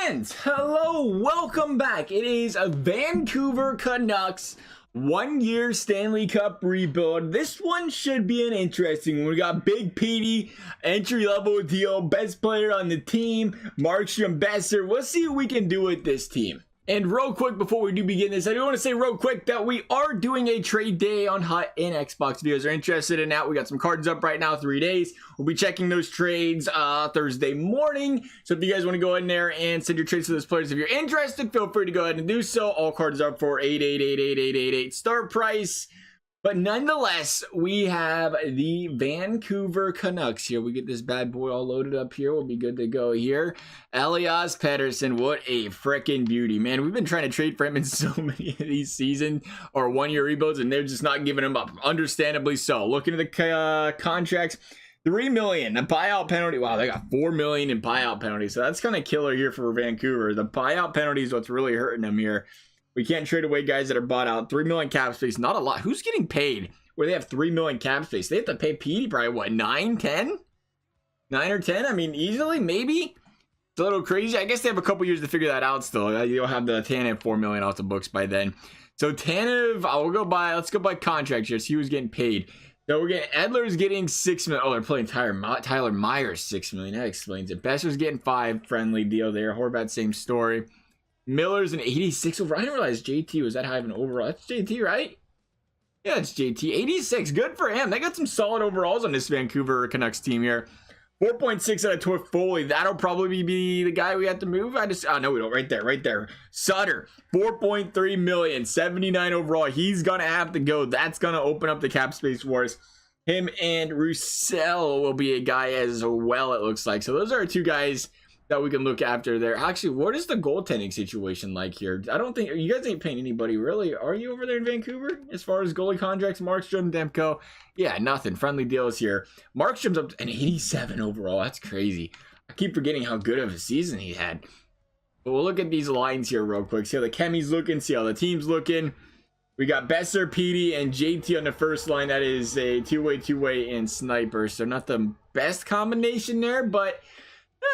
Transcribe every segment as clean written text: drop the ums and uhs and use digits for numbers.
fans, hello, welcome back. It is a Vancouver Canucks 1-year Stanley Cup rebuild. This one should be an interesting one. We got Big Petey, entry-level deal, best player on the team, Markstrom, Brassard. We'll see what we can do with this team. And real quick, before we do begin this, I do want to say real quick that we are doing a trade day on Hut and Xbox. If you guys are interested in that, we got some cards up right now, 3 days. We'll be checking those trades Thursday morning. So if you guys want to go in there and send your trades to those players, if you're interested, feel free to go ahead and do so. All cards are up for 8888888 start price. But nonetheless, we have the Vancouver Canucks here. We get this bad boy all loaded up here. We'll be good to go here. Elias, Pettersson, what a freaking beauty, man. We've been trying to trade for him in so many of these season or 1-year rebuilds, and they're just not giving him up. Understandably so. Looking at the contracts, $3 million. The buyout penalty. Wow, they got $4 million in buyout penalty. So that's kind of killer here for Vancouver. The buyout penalty is what's really hurting them here. We can't trade away guys that are bought out. $3 million cap space, not a lot. Who's getting paid where they have $3 million cap space? They have to pay Petey probably, what, 9, 10? 9 or 10? I mean, easily, maybe. It's a little crazy. I guess they have a couple years to figure that out still. You'll have the Tanev $4 million off the books by then. So Tanev, let's go by contract here. See who's getting paid. So we're getting, Edler's getting $6 million. Oh, they're playing Tyler Myers $6 million. That explains it. Besser's getting 5, friendly deal there. Horvat, same story. Miller's an 86 overall. I didn't realize JT was that high of an overall. That's JT, right? Yeah, it's JT. 86. Good for him. They got some solid overalls on this Vancouver Canucks team here. 4.6 out of Toffoli. That'll probably be the guy we have to move. Oh, no, we don't. Right there. Sutter. 4.3 million. 79 overall. He's going to have to go. That's going to open up the cap space for us. Him and Roussel will be a guy as well, it looks like. So those are 2 guys that we can look after there. Actually, what is the goaltending situation like here? I don't think you guys ain't paying anybody, really. Are you over there in Vancouver as far as goalie contracts? Markstrom, Demko, yeah, nothing. Friendly deals here. Markstrom's up to an 87 overall. That's crazy. I keep forgetting how good of a season he had. But we'll look at these lines here real quick. See how the Chemi's looking. See how the team's looking. We got Besser, Petey, and JT on the first line. That is a two-way, and Sniper. So not the best combination there, but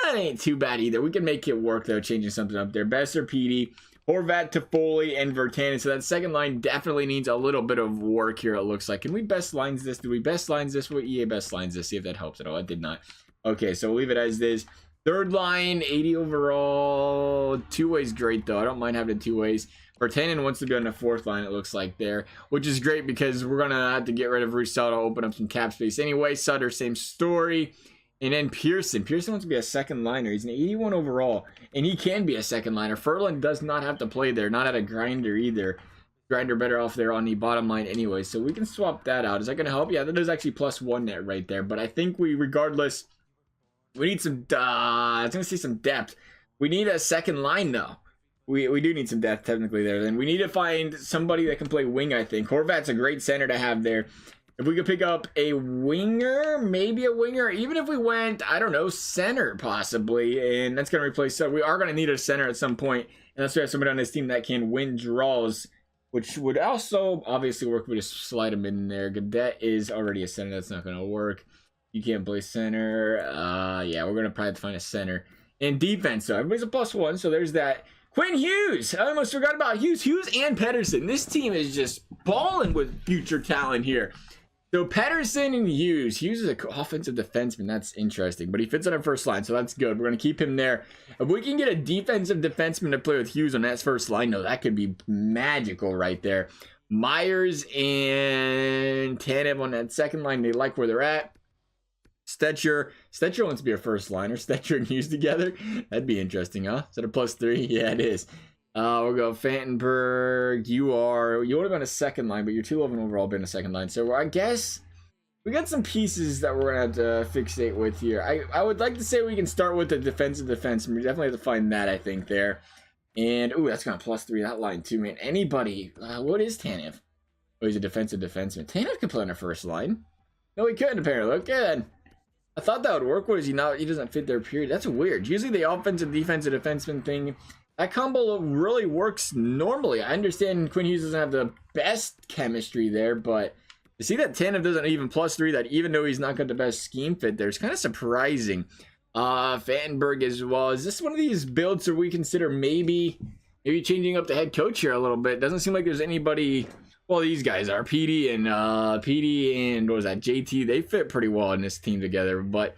that ain't too bad either. We can make it work, though, changing something up there. Besser, Petey, Horvat, Toffoli, and Virtanen. So that second line definitely needs a little bit of work here, it looks like. Can we best lines this? Do we best lines this? Well, EA best lines this. See if that helps at all. It did not. Okay, so we'll leave it as is. Third line, 80 overall. 2-way's great, though. I don't mind having 2 ways. Virtanen wants to be on the 4th line, it looks like there, which is great because we're going to have to get rid of Roussel to open up some cap space anyway. Sutter, same story. And then Pearson wants to be a second liner. He's an 81 overall, and he can be a second liner. Furlan does not have to play there, not at a grinder either. Grinder better off there on the bottom line anyway, so we can swap that out. Is that going to help? Yeah, that is actually +1 net right there, but I think regardless, we need some, I was going to say some depth. We need a second line, though. We do need some depth technically there. Then we need to find somebody that can play wing, I think. Horvat's a great center to have there. If we could pick up a winger, maybe a winger, even if we went, I don't know, center possibly, and that's going to replace, so we are going to need a center at some point, unless we have somebody on this team that can win draws, which would also obviously work. We just slide him in there. Gadet is already a center. That's not going to work. You can't play center. Yeah, we're going to probably have to find a center. And defense, so everybody's a +1, so there's that. Quinn Hughes. I almost forgot about Hughes. Hughes and Pettersson. This team is just balling with future talent here. So Pettersson and Hughes. Hughes is an offensive defenseman. That's interesting. But he fits on our first line, so that's good. We're going to keep him there. If we can get a defensive defenseman to play with Hughes on that first line, no, that could be magical right there. Myers and Tanev on that second line. They like where they're at. Stetcher wants to be a first liner. Stetcher and Hughes together. That'd be interesting, huh? Is that a +3? Yeah, it is. We'll go Fantenberg. You would have been a second line, but you're 211 overall, been a second line. So I guess we got some pieces that we're gonna have to fixate with here. I would like to say we can start with the defensive defense. We definitely have to find that, I think, there. And ooh, that's got a +3 that line too, man. Anybody? What is Tanev? Oh, he's a defensive defenseman. Tanev could play on the first line. No, he couldn't apparently. Okay. I thought that would work. What is he not? He doesn't fit their period. That's weird. Usually the offensive defensive defenseman thing, that combo really works normally. I understand Quinn Hughes doesn't have the best chemistry there, but to see that Tanev doesn't even +3 that, even though he's not got the best scheme fit there, it's kind of surprising. Vandenberg as well. Is this one of these builds where we consider maybe changing up the head coach here a little bit? Doesn't seem like there's anybody. Well, these guys are PD and what was that, JT? They fit pretty well in this team together, but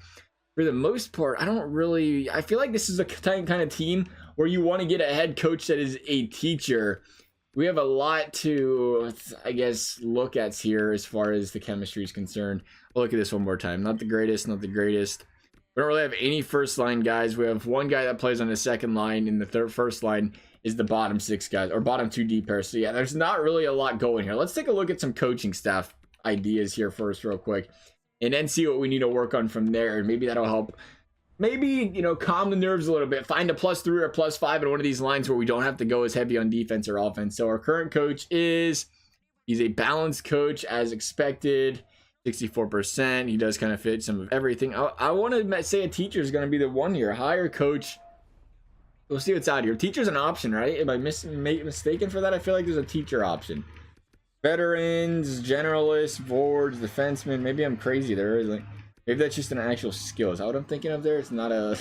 for the most part, I feel like this is a kind of team where you want to get a head coach that is a teacher. We have a lot to, I guess, look at here as far as the chemistry is concerned. I'll look at this one more time. Not the greatest. We don't really have any first line guys. We have one guy that plays on the second line, and the first line is the bottom 6 guys, or bottom 2 D pairs. So yeah, there's not really a lot going here. Let's take a look at some coaching staff ideas here first real quick, and then see what we need to work on from there. And maybe that'll help. Maybe, calm the nerves a little bit. Find a +3 or +5 in one of these lines where we don't have to go as heavy on defense or offense. So our current coach he's a balanced coach as expected. 64%. He does kind of fit some of everything. I want to say a teacher is going to be the one here. Hire coach. We'll see what's out here. Teacher's an option, right? Am I mistaken for that? I feel like there's a teacher option. Veterans, generalists, forwards, defensemen. Maybe I'm crazy. There is like, maybe that's just an actual skill. Is that what I'm thinking of there? It's not a.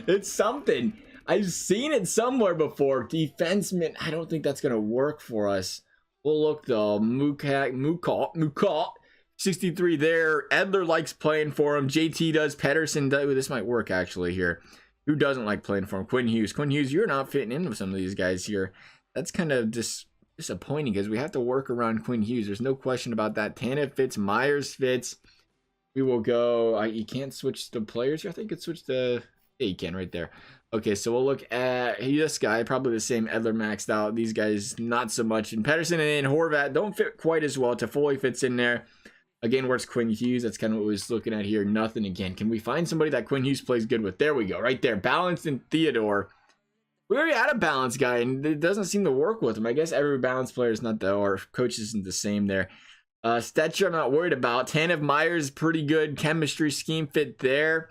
It's something. I've seen it somewhere before. Defenseman. I don't think that's gonna work for us. We'll look though. Mukot. 63 there. Edler likes playing for him. JT does. Pettersson does. This might work actually here. Who doesn't like playing for him? Quinn Hughes. Quinn Hughes, you're not fitting in with some of these guys here. That's kind of disappointing because we have to work around Quinn Hughes. There's no question about that. Tanev fits. Myers fits. We will go. You can't switch the players here. I think it's switch the. Yeah, you can right there. Okay, so we'll look at this guy. Probably the same. Edler maxed out. These guys not so much. And Pettersson and Horvat don't fit quite as well. Toffoli fits in there. Again, where's Quinn Hughes? That's kind of what we was looking at here. Nothing again. Can we find somebody that Quinn Hughes plays good with? There we go. Right there. Balanced and Theodore. We already had a balanced guy, and it doesn't seem to work with him. I guess every balanced player is not or coach isn't the same there. Stetcher, I'm not worried about. Tanev, Myers, pretty good chemistry scheme fit there.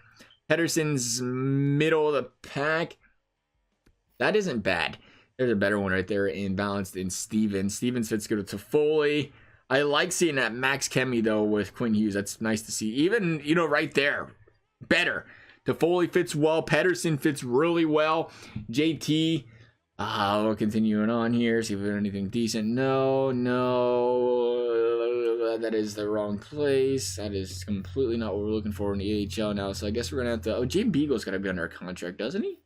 Pettersson's middle of the pack. That isn't bad. There's a better one right there in balanced in Stevens. Stevens fits good with Toffoli. I like seeing that max chemi though with Quinn Hughes. That's nice to see. Even, right there. Better. Toffoli fits well. Pettersson fits really well. JT. We're continuing on here. See if we have anything decent. No. That is the wrong place. That is completely not what we're looking for in the AHL now. So I guess we're going to have to. Oh, Jay Beagle's got to be under a contract, doesn't he?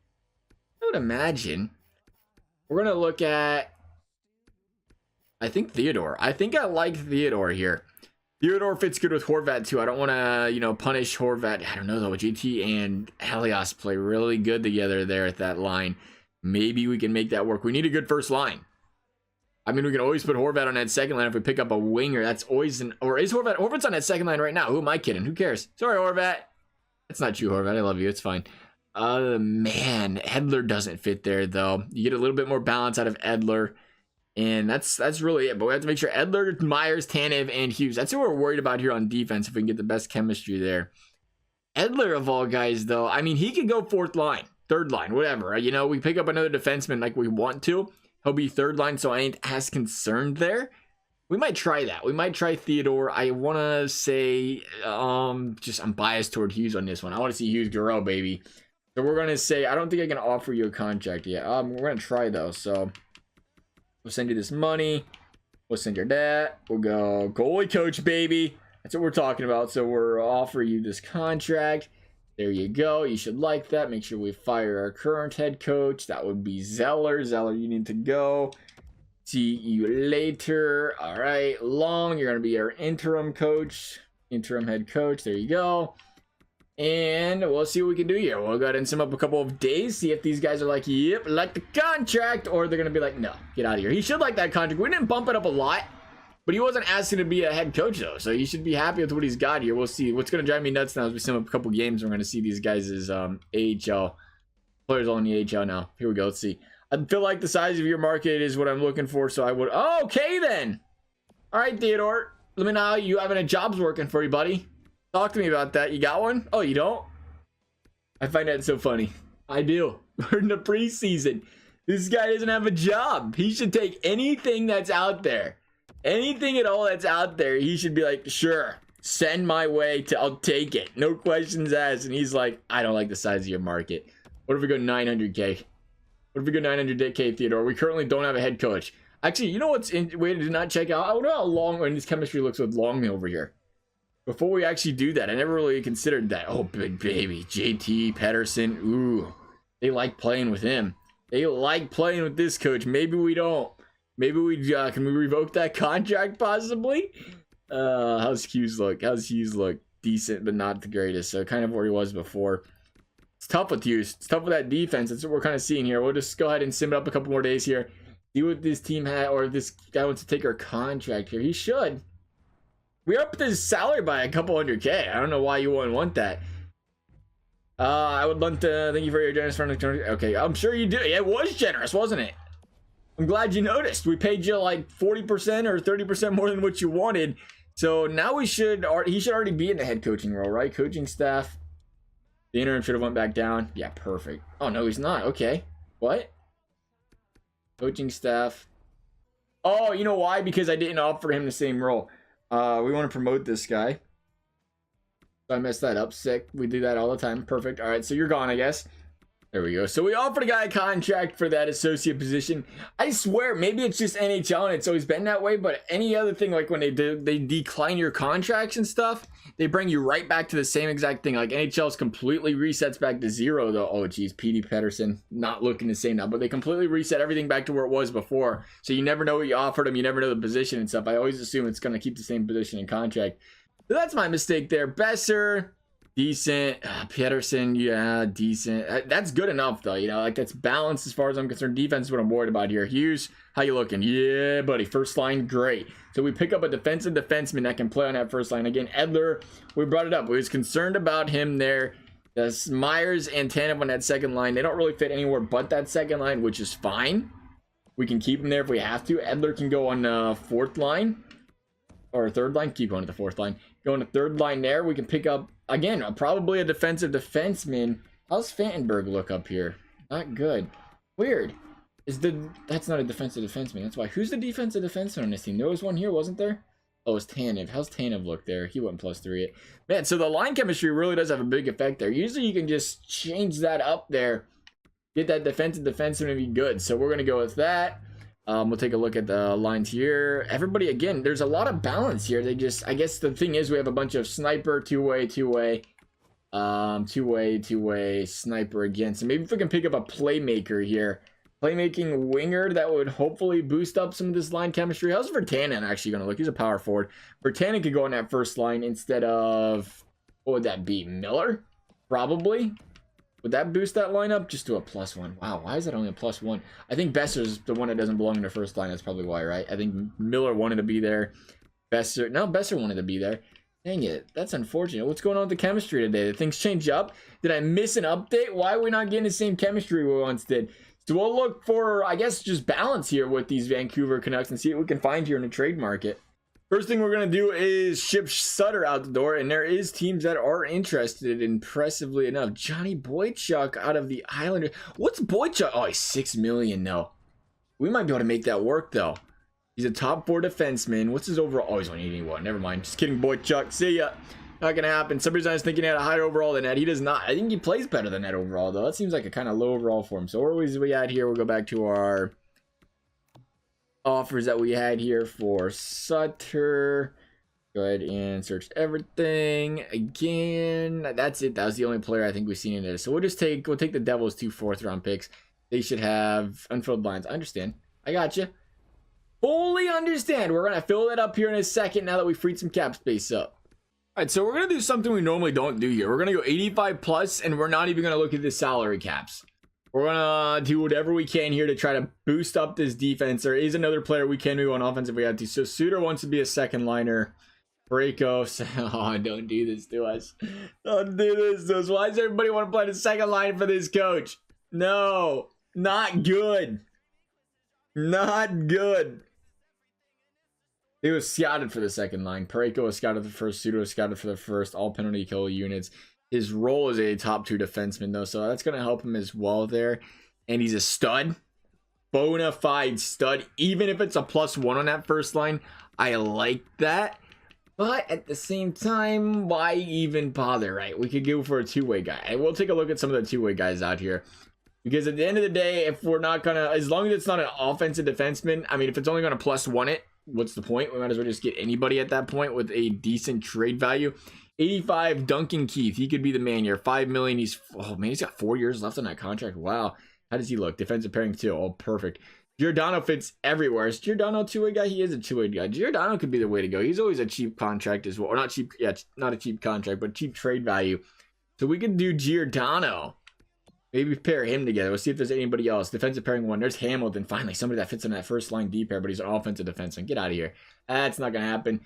I would imagine. We're going to look at. I think Theodore. I think I like Theodore here. Theodore fits good with Horvat too. I don't want to, punish Horvat. I don't know though. JT and Elias play really good together there at that line. Maybe we can make that work. We need a good first line. I mean, we can always put Horvat on that second line if we pick up a winger. That's always or is Horvat? Horvat's on that second line right now. Who am I kidding? Who cares? Sorry, Horvat. That's not you, Horvat. I love you. It's fine. Man, Edler doesn't fit there though. You get a little bit more balance out of Edler. And that's really it. But we have to make sure Edler, Myers, Tanev, and Hughes. That's what we're worried about here on defense if we can get the best chemistry there. Edler, of all guys, though, I mean, he could go fourth line, third line, whatever. We pick up another defenseman like we want to. He'll be third line, so I ain't as concerned there. We might try that. We might try Theodore. I want to say, I'm biased toward Hughes on this one. I want to see Hughes grow, baby. So we're going to say, I don't think I can offer you a contract yet. We're going to try, though, so... We'll send you this money. We'll send your that. We'll go goalie coach, baby. That's what we're talking about. So we're offering you this contract. There you go. You should like that. Make sure we fire our current head coach. That would be Zeller. Zeller, you need to go. See you later. All right. Long, you're going to be our interim coach. Interim head coach. There you go. And we'll see what we can do here. We'll go ahead and sum up a couple of days, see if these guys are like, yep, like the contract, or they're going to be like, no, get out of here. He should like that contract. We didn't bump it up a lot, but he wasn't asking to be a head coach, though, so he should be happy with what he's got here. We'll see. What's going to drive me nuts now is we sum up a couple games. We're going to see these guys as AHL players all in the AHL now. Here we go. Let's see. I feel like the size of your market is what I'm looking for, so I would... Oh, okay, then. All right, Theodore. Let me know how you having a job's working for you, buddy. Talk to me about that. You got one? Oh, you don't? I find that so funny. I do. We're in the preseason. This guy doesn't have a job. He should take anything that's out there. Anything at all that's out there. He should be like, sure. send my way. I'll take it. No questions asked. And he's like, I don't like the size of your market. What if we go 900K? What if we go 900K, Theodore? We currently don't have a head coach. Actually, you know what's in? Wait, did not check out. I wonder how long his chemistry looks with Long over here. Before we actually do that, I never really considered that. Oh, big baby, JT Pettersson. Ooh, they like playing with him. They like playing with this coach. Maybe we don't. Maybe we can we revoke that contract possibly? How's Hughes look? How's Hughes look? Decent, but not the greatest. So kind of where he was before. It's tough with Hughes. It's tough with that defense. That's what we're kind of seeing here. We'll just go ahead and sim it up a couple more days here. See what this team had, or this guy wants to take our contract here. He should. We're up his salary by a couple $100K. I don't know why you wouldn't want that. I would love to thank you for your generous friend. Okay, I'm sure you do. It was generous, wasn't it? I'm glad you noticed. We paid you like 40% or 30% more than what you wanted. So now he should already be in the head coaching role, right? Coaching staff. The interim should have went back down. Yeah, perfect. Oh, no, he's not. Okay. What? Coaching staff. Oh, you know why? Because I didn't offer him the same role. We want to promote this guy. So I messed that up. Sick. We do that all the time. Perfect. All right, so you're gone, I guess. There we go. So we offered a guy a contract for that associate position. I swear, maybe it's just NHL and it's always been that way, but any other thing, like when they decline your contracts and stuff, they bring you right back to the same exact thing. Like NHL's completely resets back to zero, though. Oh, geez, P.D. Pettersson not looking the same now, but they completely reset everything back to where it was before. So you never know what you offered them. You never know the position and stuff. I always assume it's going to keep the same position in contract. So that's my mistake there. Besser. Decent. Pettersson, yeah, decent. That's good enough, though. You know, like that's balanced as far as I'm concerned. Defense is what I'm worried about here. Hughes, how you looking? Yeah, buddy. First line, great. So we pick up a defensive defenseman that can play on that first line. Again, Edler, we brought it up. We was concerned about him there. That's Myers and Tanev on that second line. They don't really fit anywhere but that second line, which is fine. We can keep him there if we have to. Edler can go on fourth line. Or third line. Keep going to the fourth line. Going to third line there. We can pick up, again, probably a defensive defenseman. How's Fantenberg look up here? Not good. Weird. That's not a defensive defenseman. That's why. Who's the defensive defenseman on this team? There was one here, wasn't there? Oh, it's Tanev. How's Tanev look there? He went +3. Man, so the line chemistry really does have a big effect there. Usually you can just change that up there. Get that defensive defenseman to be good. So we're going to go with that. We'll take a look at the lines here. Everybody, again, there's a lot of balance here. They just, I guess the thing is we have a bunch of sniper, two-way, sniper again. So maybe if we can pick up a playmaker here. Playmaking winger that would hopefully boost up some of this line chemistry. How's Virtanen actually going to look? He's a power forward. Virtanen could go on that first line instead of, what would that be? Miller? Probably. Would that boost that lineup? Just to a +1. Wow, why is that only a +1? I think Besser's the one that doesn't belong in the first line. That's probably why, right? I think Miller wanted to be there. Besser wanted to be there. Dang it, that's unfortunate. What's going on with the chemistry today? Did things change up? Did I miss an update? Why are we not getting the same chemistry we once did? So we'll look for, I guess, just balance here with these Vancouver Canucks and see what we can find here in the trade market. First thing we're going to do is ship Sutter out the door, and there is teams that are interested, impressively enough. Johnny Boychuk out of the Islanders. What's Boychuk? Oh, he's $6 million, no. We might be able to make that work, though. He's a top 4 defenseman. What's his overall? Oh, he's only 81. Never mind. Just kidding, Boychuk. See ya. Not going to happen. Somebody's honest thinking he had a higher overall than that. He does not. I think he plays better than that overall, though. That seems like a kind of low overall for him. So where was we at here? We'll go back to our offers that we had here for Sutter. Go ahead and search everything again. That's it. That was the only player I think we've seen in there. So we'll take the Devils 2 4th-round picks. They should have unfilled lines. I understand. I got you. Fully understand. We're gonna fill that up here in a second now that we freed some cap space up. All right, so we're gonna do something we normally don't do here. We're gonna go 85 plus, and we're not even gonna look at the salary caps. We're gonna do whatever we can here to try to boost up this defense. There is another player we can move on offense if we have to. So Suter wants to be a second liner. Breakos. Oh, don't do this to us. Don't do this to us. Why does everybody want to play the second line for this coach? No, not good. Not good. He was scouted for the second line. Pareko was scouted for the first. Suter was scouted for the first. All penalty kill units. His role is a top 2 defenseman, though, so that's going to help him as well there. And he's a stud. Bona fide stud. Even if it's a +1 on that first line, I like that. But at the same time, why even bother, right? We could go for a two-way guy. And we'll take a look at some of the two-way guys out here. Because at the end of the day, if we're not going to... As long as it's not an offensive defenseman, I mean, if it's only going to +1 it, what's the point? We might as well just get anybody at that point with a decent trade value. 85, Duncan Keith. He could be the man here. $5 million. He's... Oh, man, he's got 4 years left on that contract. Wow. How does he look? Defensive pairing too. Oh, perfect. Giordano fits everywhere. Is Giordano a two-way guy? He is a two-way guy. Giordano could be the way to go. He's always a cheap contract as well. Or not cheap, yeah, not a cheap contract, but cheap trade value. So we could do Giordano. Maybe pair him together. We'll see if there's anybody else. Defensive pairing one. There's Hamilton. Finally, somebody that fits on that first line D pair, but he's an offensive defenseman. Get out of here. That's not going to happen.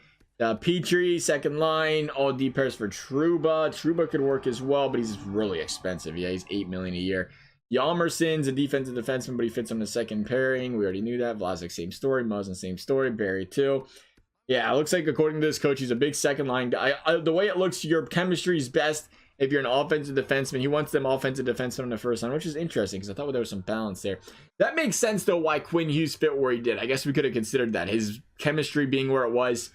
Petrie, second line. All D pairs for Trouba. Trouba could work as well, but he's really expensive. Yeah, he's $8 million a year. Yalmerson's a defensive defenseman, but he fits on the second pairing. We already knew that. Vlasic, same story. Muzzin, same story. Barry, too. Yeah, it looks like, according to this coach, he's a big second line guy. The way it looks, your chemistry is best if you're an offensive defenseman. He wants them offensive defensemen on the first line, which is interesting because I thought there was some balance there. That makes sense, though, why Quinn Hughes fit where he did. I guess we could have considered that. His chemistry being where it was.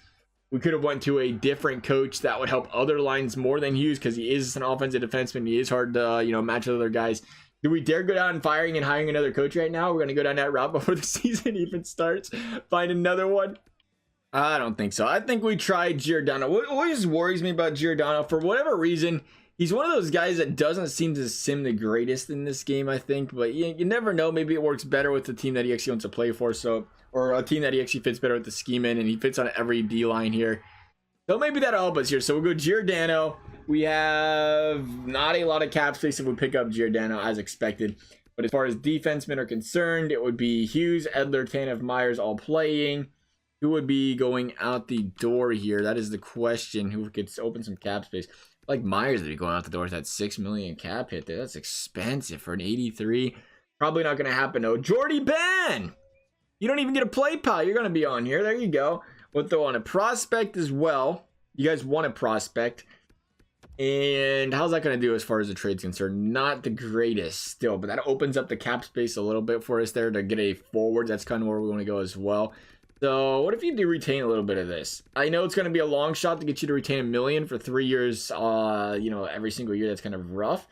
We could have went to a different coach that would help other lines more than Hughes because he is an offensive defenseman. He is hard to, match with other guys. Do we dare go down firing and hiring another coach right now? We're going to go down that route before the season even starts. Find another one? I don't think so. I think we tried Giordano. What always worries me about Giordano, for whatever reason, he's one of those guys that doesn't seem to sim the greatest in this game, I think. But you never know. Maybe it works better with the team that he actually wants to play for. Or a team that he actually fits better with the scheme in. And he fits on every D line here. So maybe that'll help us here. So we'll go Giordano. We have not a lot of cap space if we pick up Giordano as expected. But as far as defensemen are concerned, it would be Hughes, Edler, Tanev, Myers all playing. Who would be going out the door here? That is the question. Who could open some cap space? Like Myers would be going out the door with that $6 million cap hit there. That's expensive for an 83. Probably not going to happen, though. Jordy Ben! You don't even get a play, pal. You're going to be on here. There you go. We'll throw on a prospect as well. You guys want a prospect. And how's that going to do as far as the trade's concerned? Not the greatest still, but that opens up the cap space a little bit for us there to get a forward. That's kind of where we want to go as well. So what if you do retain a little bit of this? I know it's going to be a long shot to get you to retain $1 million for 3 years, every single year. That's kind of rough.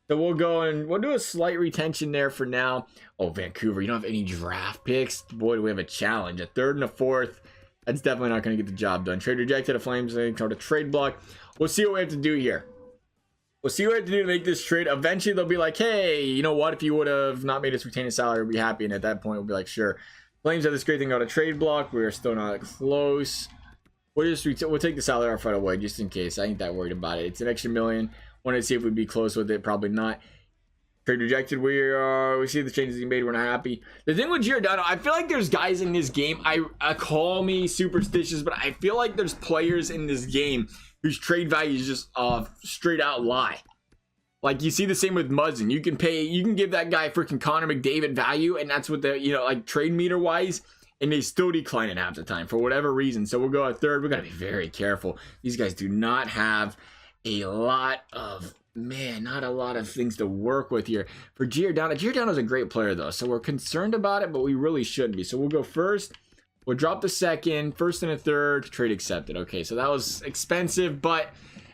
So we'll go and we'll do a slight retention there for now. Oh, Vancouver, you don't have any draft picks? Boy, do we have a challenge. A third and a fourth. That's definitely not going to get the job done. Trade rejected. A Flames going to trade block. We'll see what we have to do here. We'll see what we have to do to make this trade. Eventually, they'll be like, hey, you know what? If you would have not made us retain a salary, we'd be happy. And at that point, we'll be like, sure. Flames have this great thing called a trade block. We are still not close. We'll take the salary off right away just in case. I ain't that worried about it. It's an extra $1 million. Wanted to see if we'd be close with it. Probably not. Trade rejected. We see the changes he made. We're not happy. The thing with Giordano, I feel like there's guys in this game. I call me superstitious, but I feel like there's players in this game whose trade value is just straight out lie. Like you see the same with Muzzin. You can give that guy freaking Connor McDavid value, and that's what the trade meter wise, and they still decline it half the time for whatever reason. So we'll go a third. We're gonna be very careful. These guys do not have a lot of not a lot of things to work with here for Giordano. Giordano's a great player though, so we're concerned about it, but we really shouldn't be. So we'll go first. We'll drop the second, first and a third. Trade accepted. Okay, so that was expensive, but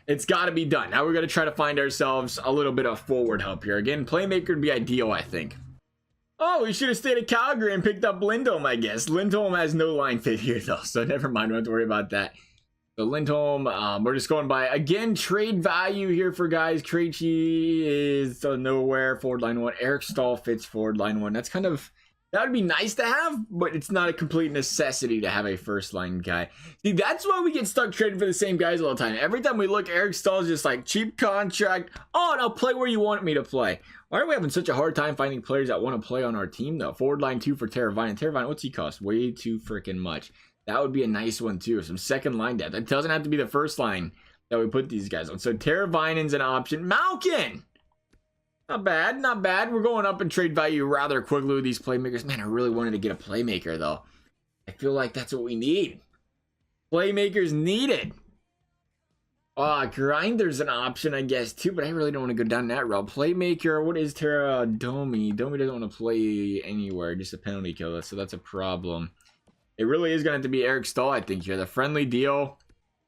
it's got to be done. Now we're going to try to find ourselves a little bit of forward help here. Again, playmaker would be ideal, I think. Oh, we should have stayed at Calgary and picked up Lindholm, I guess. Lindholm has no line fit here, though, so never mind. We don't have to worry about that. So Lindholm, we're just going by, again, trade value here for guys. Krejci is nowhere. Forward line 1. Eric Staal fits forward line 1. That's kind of... That would be nice to have, but it's not a complete necessity to have a first line guy. See, that's why we get stuck trading for the same guys all the time. Every time we look, Eric Staal is just like cheap contract. Oh, and I'll play where you want me to play. Why are we having such a hard time finding players that want to play on our team, though? Forward line 2 for Teravainen. Teravainen, what's he cost? Way too freaking much. That would be a nice one, too. Some second line depth. It doesn't have to be the first line that we put these guys on. So Teravainen's an option. Malkin! Not bad, not bad. We're going up in trade value rather quickly with these playmakers. Man, I really wanted to get a playmaker, though. I feel like that's what we need. Playmakers needed. Grinder's an option, I guess, too, but I really don't want to go down that route. Playmaker, what is Domi? Domi doesn't want to play anywhere, just a penalty killer, so that's a problem. It really is going to have to be Eric Staal, I think, here. The friendly deal.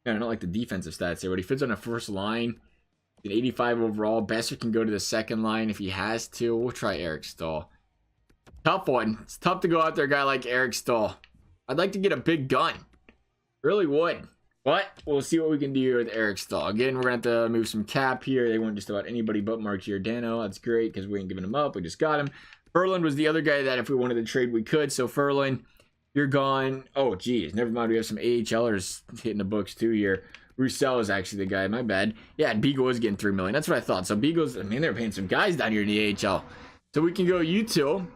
Yeah, I don't like the defensive stats here, but he fits on the first line. An 85 overall. Brassard can go to the second line if he has to. We'll try Eric Staal. Tough one. It's tough to go out there, a guy like Eric Staal. I'd like to get a big gun. Really would. But we'll see what we can do here with Eric Staal. Again, we're going to have to move some cap here. They want just about anybody but Mark Giordano. That's great because we ain't giving him up. We just got him. Ferland was the other guy that if we wanted to trade, we could. So Ferland, you're gone. Oh, geez. Never mind. We have some AHLers hitting the books too here. Roussel is actually the guy. My bad. Yeah, and Beagle was getting $3 million. That's what I thought. So Beagle's, I mean, they're paying some guys down here in the AHL. So we can go you two.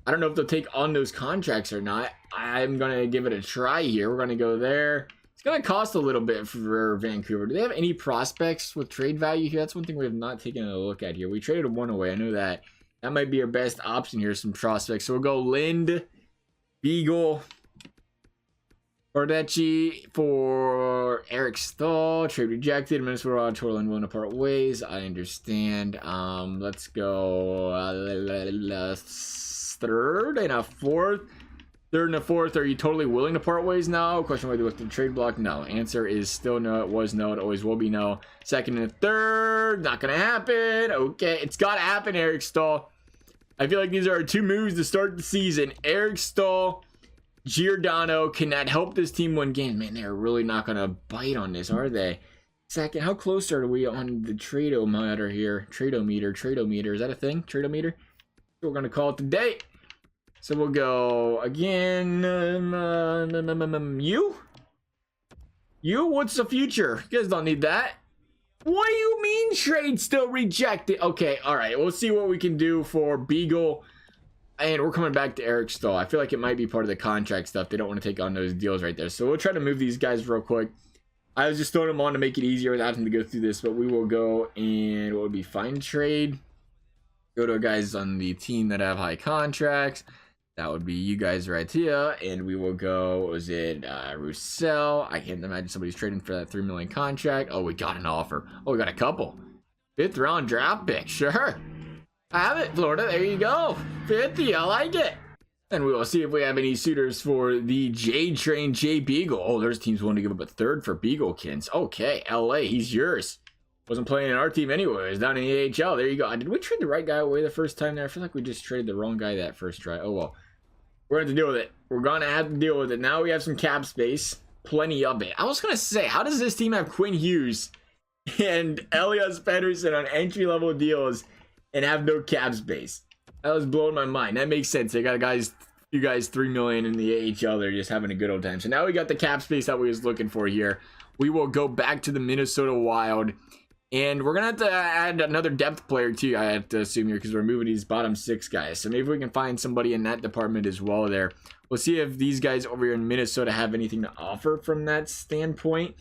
I don't know if they'll take on those contracts or not. I'm going to give it a try here. We're going to go there. It's going to cost a little bit for Vancouver. Do they have any prospects with trade value here? That's one thing we have not taken a look at here. We traded one away. I know that. That might be our best option here, some prospects. So we'll go Lind, Beagle, Bardecci for Eric Staal. Trade rejected. Minnesota Torland willing to part ways. I understand. Let's go third and a fourth. Third and a fourth. Are you totally willing to part ways now? Question whether you looked at the trade block. No. Answer is still no. It was no. It always will be no. Second and a third. Not gonna happen. Okay, it's gotta happen, Eric Staal. I feel like these are our two moves to start the season. Eric Staal, Giordano. Can that help this team win games? Man, they're really not going to bite on this, are they? Second, how close are we on the tradometer here? Tradometer. Is that a thing? Tradometer? We're going to call it today. So we'll go again. You? What's the future? You guys don't need that. What do you mean trade still rejected? Okay, all right. We'll see what we can do for Beagle. And we're coming back to Eric Staal. I feel like it might be part of the contract stuff. They don't want to take on those deals right there. So we'll try to move these guys real quick. I was just throwing them on to make it easier without having to go through this. But we will go and what would be fine trade. Go to guys on the team that have high contracts. That would be you guys right here. And we will go, what was it, Roussel. I can't imagine somebody's trading for that $3 million contract. Oh, we got an offer. Oh, we got a couple. 5th round draft pick. Sure. I have it, Florida. There you go. 50. I like it. And we will see if we have any suitors for the J Train J Beagle. Oh, there's teams willing to give up a third for Beaglekins. Okay, LA, he's yours. Wasn't playing in our team anyways. Down in the AHL. There you go. Did we trade the right guy away the first time there? I feel like we just traded the wrong guy that first try. Oh, well. We're going to deal with it. We're going to have to deal with it. Now we have some cap space. Plenty of it. I was going to say, how does this team have Quinn Hughes and Elias Pettersson on entry-level deals and have no cap space? That was blowing my mind. That makes sense. They got you guys $3 million in the AHL. They're just having a good old time. So now we got the cap space that we was looking for here. We will go back to the Minnesota Wild. And we're going to have to add another depth player too, I have to assume here, because we're moving these bottom 6 guys. So maybe we can find somebody in that department as well there. We'll see if these guys over here in Minnesota have anything to offer from that standpoint.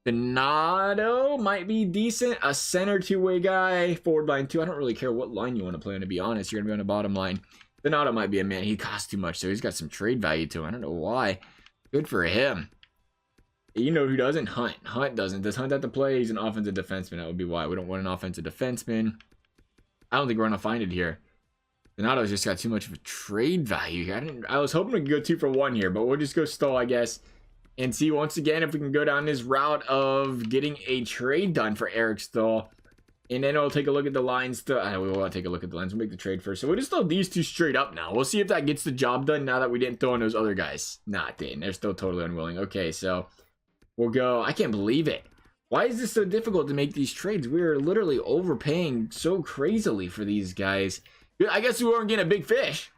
Donato might be decent. A center 2-way guy. Forward line 2. I don't really care what line you want to play on, to be honest. You're going to be on the bottom line. Donato might be a man. He costs too much, so he's got some trade value to him. I don't know why. Good for him. You know who doesn't? Hunt. Hunt doesn't. Does Hunt have to play? He's an offensive defenseman. That would be why. We don't want an offensive defenseman. I don't think we're going to find it here. Donato's just got too much of a trade value here. I was hoping we could go 2 for 1 here, but we'll just go Staal, I guess. And see once again if we can go down this route of getting a trade done for Eric Staal. And then we'll take a look at the lines. We will take a look at the lines. We'll make the trade first. So we'll just throw these 2 straight up now. We'll see if that gets the job done now that we didn't throw in those other guys. Nah, it didn't. They're still totally unwilling. Okay, so we'll go. I can't believe it. Why is this so difficult to make these trades? We're literally overpaying so crazily for these guys. I guess we weren't getting a big fish.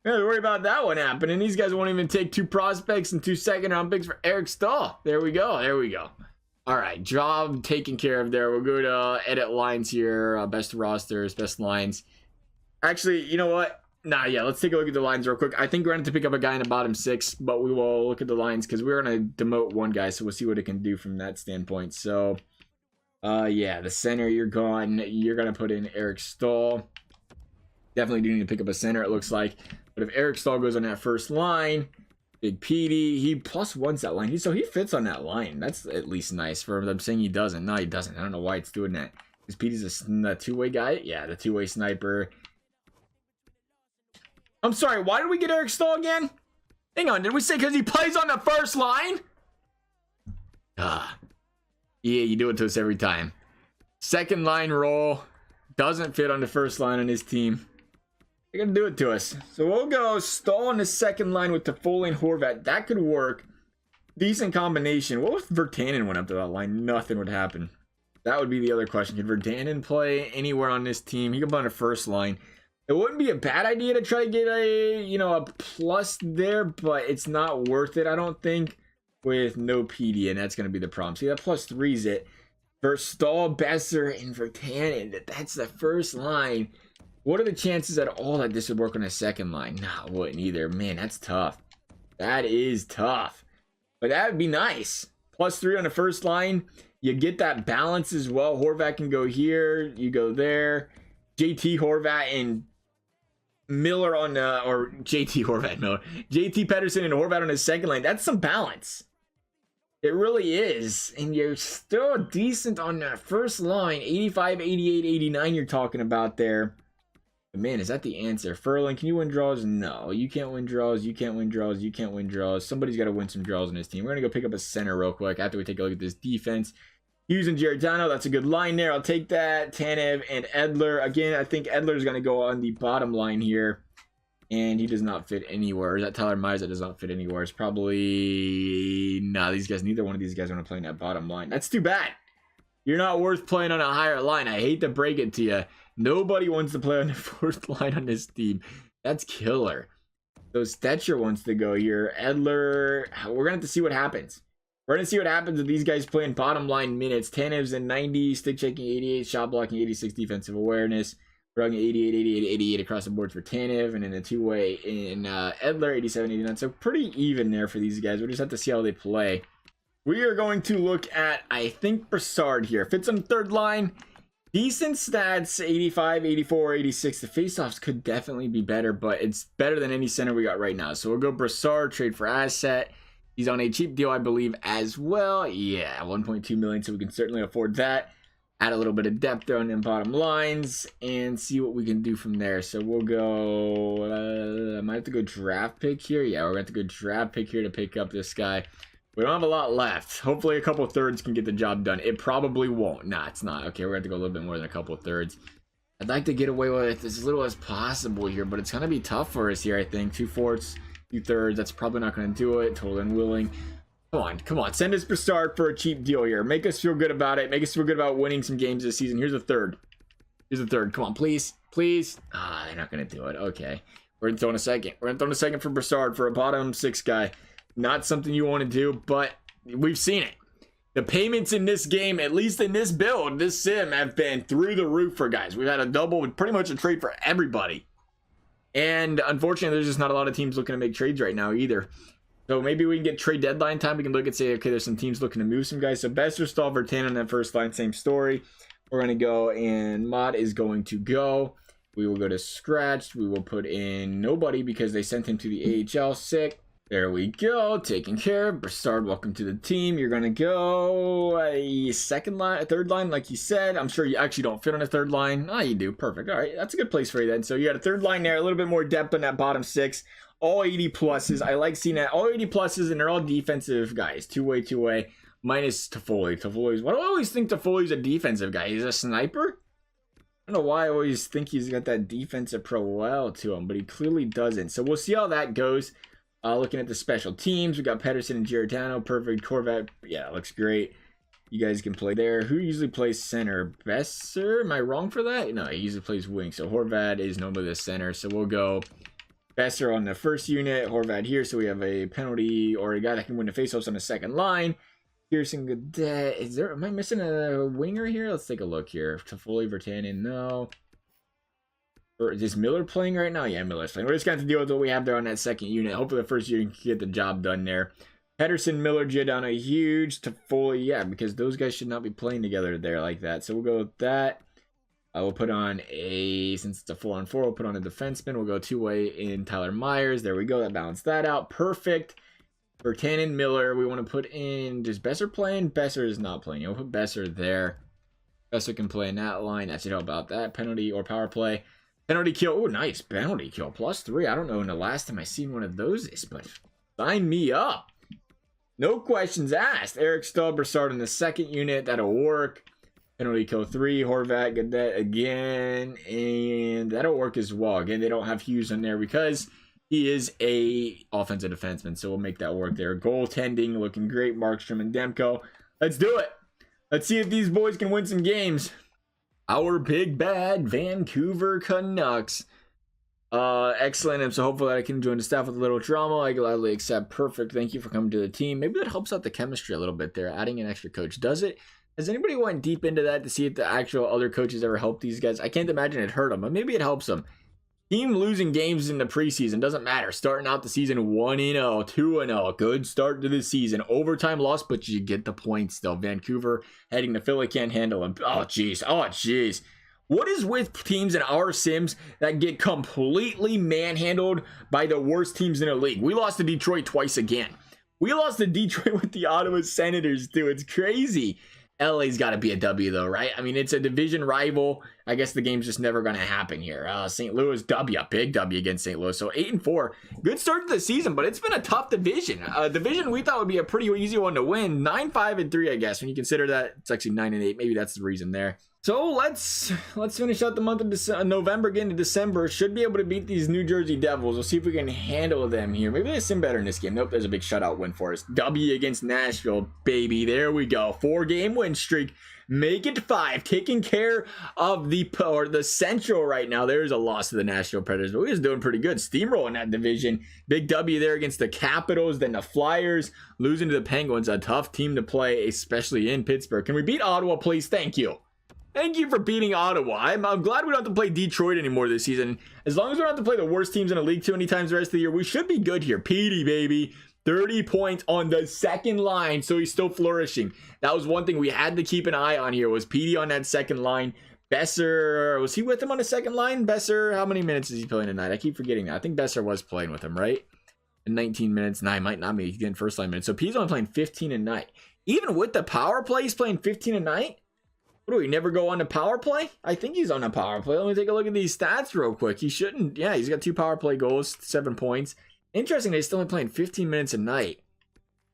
Yeah, worry about that one happening. These guys won't even take 2 prospects and 2 second-round picks for Eric Staal. There we go. There we go. All right, job taken care of there. We'll go to edit lines here. Best rosters, best lines. Actually, you know what? Nah, yeah, let's take a look at the lines real quick. I think we're going to pick up a guy in the bottom 6, but we will look at the lines because we're going to demote one guy, so we'll see what it can do from that standpoint. So, yeah, the center, you're gone. You're going to put in Eric Staal. Definitely do need to pick up a center, it looks like. But if Eric Staal goes on that first line, Big Petey, he +1s that line. So he fits on that line. That's at least nice for them saying he doesn't. No, he doesn't. I don't know why it's doing that. Because Petey's a 2-way guy? Yeah, the 2-way sniper. I'm sorry, why did we get Eric Staal again? Hang on, did we say because he plays on the first line? Yeah, you do it to us every time. Second line role doesn't fit on the first line on his team. They're gonna do it to us. So we'll go Staal on the second line with Toffoli and Horvat. That could work. Decent combination. What if Virtanen went up to that line? Nothing would happen. That would be the other question. Could Virtanen play anywhere on this team? He could play on the first line. It wouldn't be a bad idea to try to get a plus there, but it's not worth it, I don't think, with no PD, and that's going to be the problem. See, that +3's it. For Staal, Besser, and Virtanen, that's the first line. What are the chances at all that this would work on a second line? Nah, it wouldn't either. Man, that's tough. That is tough. But that would be nice. +3 on the first line. You get that balance as well. Horvat can go here. You go there. JT Horvat and Miller on or JT Horvat Miller. JT Pettersson and Horvat on his second line. That's some balance. It really is. And you're still decent on that first line. 85, 88, 89 you're talking about there. But man, is that the answer? Furlan, can you win draws? No. You can't win draws. You can't win draws. You can't win draws. Somebody's got to win some draws on his team. We're going to go pick up a center real quick after we take a look at this defense. Hughes and Giordano, that's a good line there. I'll take that. Tanev and Edler. Again, I think Edler is going to go on the bottom line here. And he does not fit anywhere. Is that Tyler Myers? That does not fit anywhere. It's probably... Nah, these guys, neither one of these guys want to play in that bottom line. That's too bad. You're not worth playing on a higher line. I hate to break it to you. Nobody wants to play on the fourth line on this team. That's killer. So Stetcher wants to go here. Edler, we're going to have to see what happens. We're going to see what happens with these guys playing bottom line minutes. Tanev's in 90, stick checking 88, shot blocking 86, defensive awareness. Running 88, 88, 88 across the board for Tanev. And in a two-way in Edler, 87, 89. So pretty even there for these guys. We'll just have to see how they play. We are going to look at, I think, Brassard here. Fits on third line. Decent stats, 85, 84, 86. The faceoffs could definitely be better, but it's better than any center we got right now. So we'll go Brassard, trade for asset. He's on a cheap deal, I believe, as well. Yeah, 1.2 million, so we can certainly afford that. Add a little bit of depth there on them bottom lines and see what we can do from there. So we'll go, I might have to go draft pick here. Yeah, we're going to have to go draft pick here to pick up this guy. We don't have a lot left. Hopefully a couple thirds can get the job done. It probably won't. Nah, it's not. Okay, we're going to go a little bit more than a couple thirds. I'd like to get away with as little as possible here, but it's going to be tough for us here, I think. 2/4, 2/3. That's probably not going to do it. Total unwilling. Come on. Send us Brassard for a cheap deal here. Make us feel good about it. Make us feel good about winning some games this season. Here's a third. Come on, please. Please. Ah, they're not going to do it. Okay. We're going to throw in a second. We're going to throw in a second for Brassard for a bottom six guy. Not something you want to do, but we've seen it. The payments in this game, at least in this build, this sim, have been through the roof for guys. We've had a double with pretty much a trade for everybody. And unfortunately, there's just not a lot of teams looking to make trades right now either. So maybe we can get trade deadline time. We can look and say, okay, there's some teams looking to move some guys. So Besser, Staal, Virtanen on that first line, same story. We're going to go, and Mott is going to go. We will go to scratched. We will put in nobody because they sent him to the AHL. Sick. There we go. Taken care of. Brassard, welcome to the team. You're going to go a second line, a third line, like you said. I'm sure you actually don't fit on a third line. Oh, you do. Perfect. All right. That's a good place for you then. So you got a third line there, a little bit more depth on that bottom six. All 80 pluses. I like seeing that. All 80 pluses, and they're all defensive guys. Two-way. Minus Toffoli. Why do I always think Toffoli's a defensive guy? He's a sniper? I don't know why I always think he's got that defensive profile to him, but he clearly doesn't. So we'll see how that goes. Looking at the special teams, we got Pettersson and Giordano. Perfect. Corvette. Yeah, looks great. You guys can play there. Who usually plays center? Besser? Am I wrong for that? No, he usually plays wing. So Horvat is normally the center. So we'll go Besser on the first unit. Horvat here. So we have a penalty or a guy that can win the faceoffs on the second line. Pearson Godet. Am I missing a winger here? Let's take a look here. Toffoli, Virtanen. No. Or is Miller playing right now? Yeah, Miller's playing. We're just going to have to deal with what we have there on that second unit. Hopefully the first unit can get the job done there. Pettersson, Miller, Giordano, huge. Toffoli, yeah, because those guys should not be playing together there like that. So we'll go with that. We'll put on since it's a 4-on-4, we'll put on a defenseman. We'll go two-way in Tyler Myers. There we go. That balanced that out. Perfect. Virtanen, Miller. We want to put in, does Besser playing? Besser is not playing. We'll put Besser there. Besser can play in that line. That should help out that. Penalty or power play. Penalty kill. Oh, nice. Penalty kill. +3. I don't know when the last time I seen one of those is, but sign me up. No questions asked. Eric Staal, Brassard in the second unit. That'll work. Penalty kill 3. Horvat, get that again. And that'll work as well. Again, they don't have Hughes in there because he is a offensive defenseman. So we'll make that work there. Goaltending looking great. Markstrom and Demko. Let's do it. Let's see if these boys can win some games. Our big bad Vancouver Canucks. Excellent. And so hopefully I can join the staff with a little drama. I gladly accept. Perfect. Thank you for coming to the team. Maybe that helps out the chemistry a little bit there. Adding an extra coach. Does it? Has anybody went deep into that to see if the actual other coaches ever help these guys? I can't imagine it hurt them, but maybe it helps them. Team losing games in the preseason doesn't matter. Starting out the season 1-0, 2-0. Good start to the season. Overtime loss, but you get the points still. Vancouver heading to Philly, can't handle them. Oh, jeez. Oh, jeez. What is with teams in our sims that get completely manhandled by the worst teams in the league? We lost to Detroit twice again. We lost to Detroit with the Ottawa Senators, too. It's crazy. LA's got to be a W, though, right? I mean, it's a division rival. I guess the game's just never going to happen here. St. Louis, W. Big W against St. Louis. So 8-4. Good start to the season, but it's been a tough division. Division we thought would be a pretty easy one to win. 9-5-3, I guess. When you consider that it's actually 9-8. Maybe that's the reason there. So let's finish out the month of November, get into December. Should be able to beat these New Jersey Devils. We'll see if we can handle them here. Maybe they sim better in this game. Nope, there's a big shutout win for us. W against Nashville, baby. There we go. 4-game win streak. Make it 5. Taking care of the Central right now. There's a loss to the Nashville Predators, but we're just doing pretty good. Steamrolling that division. Big W there against the Capitals, then the Flyers. Losing to the Penguins, a tough team to play, especially in Pittsburgh. Can we beat Ottawa, please? Thank you. Thank you for beating Ottawa. I'm glad we don't have to play Detroit anymore this season. As long as we don't have to play the worst teams in the league too many times the rest of the year, we should be good here. Petey, baby. 30 points on the second line, so he's still flourishing. That was one thing we had to keep an eye on here, was Petey on that second line. Besser, was he with him on the second line? Besser, how many minutes is he playing tonight? I keep forgetting that. I think Besser was playing with him, right? In 19 minutes. Nah, he might not be. He's getting first line minutes. So Petey's only playing 15 a night. Even with the power play, he's playing 15 a night? What do we never go on the power play? I think he's on a power play. Let me take a look at these stats real quick. He shouldn't. Yeah, he's got 2 power play goals, 7 points. Interesting, he's still only playing 15 minutes a night.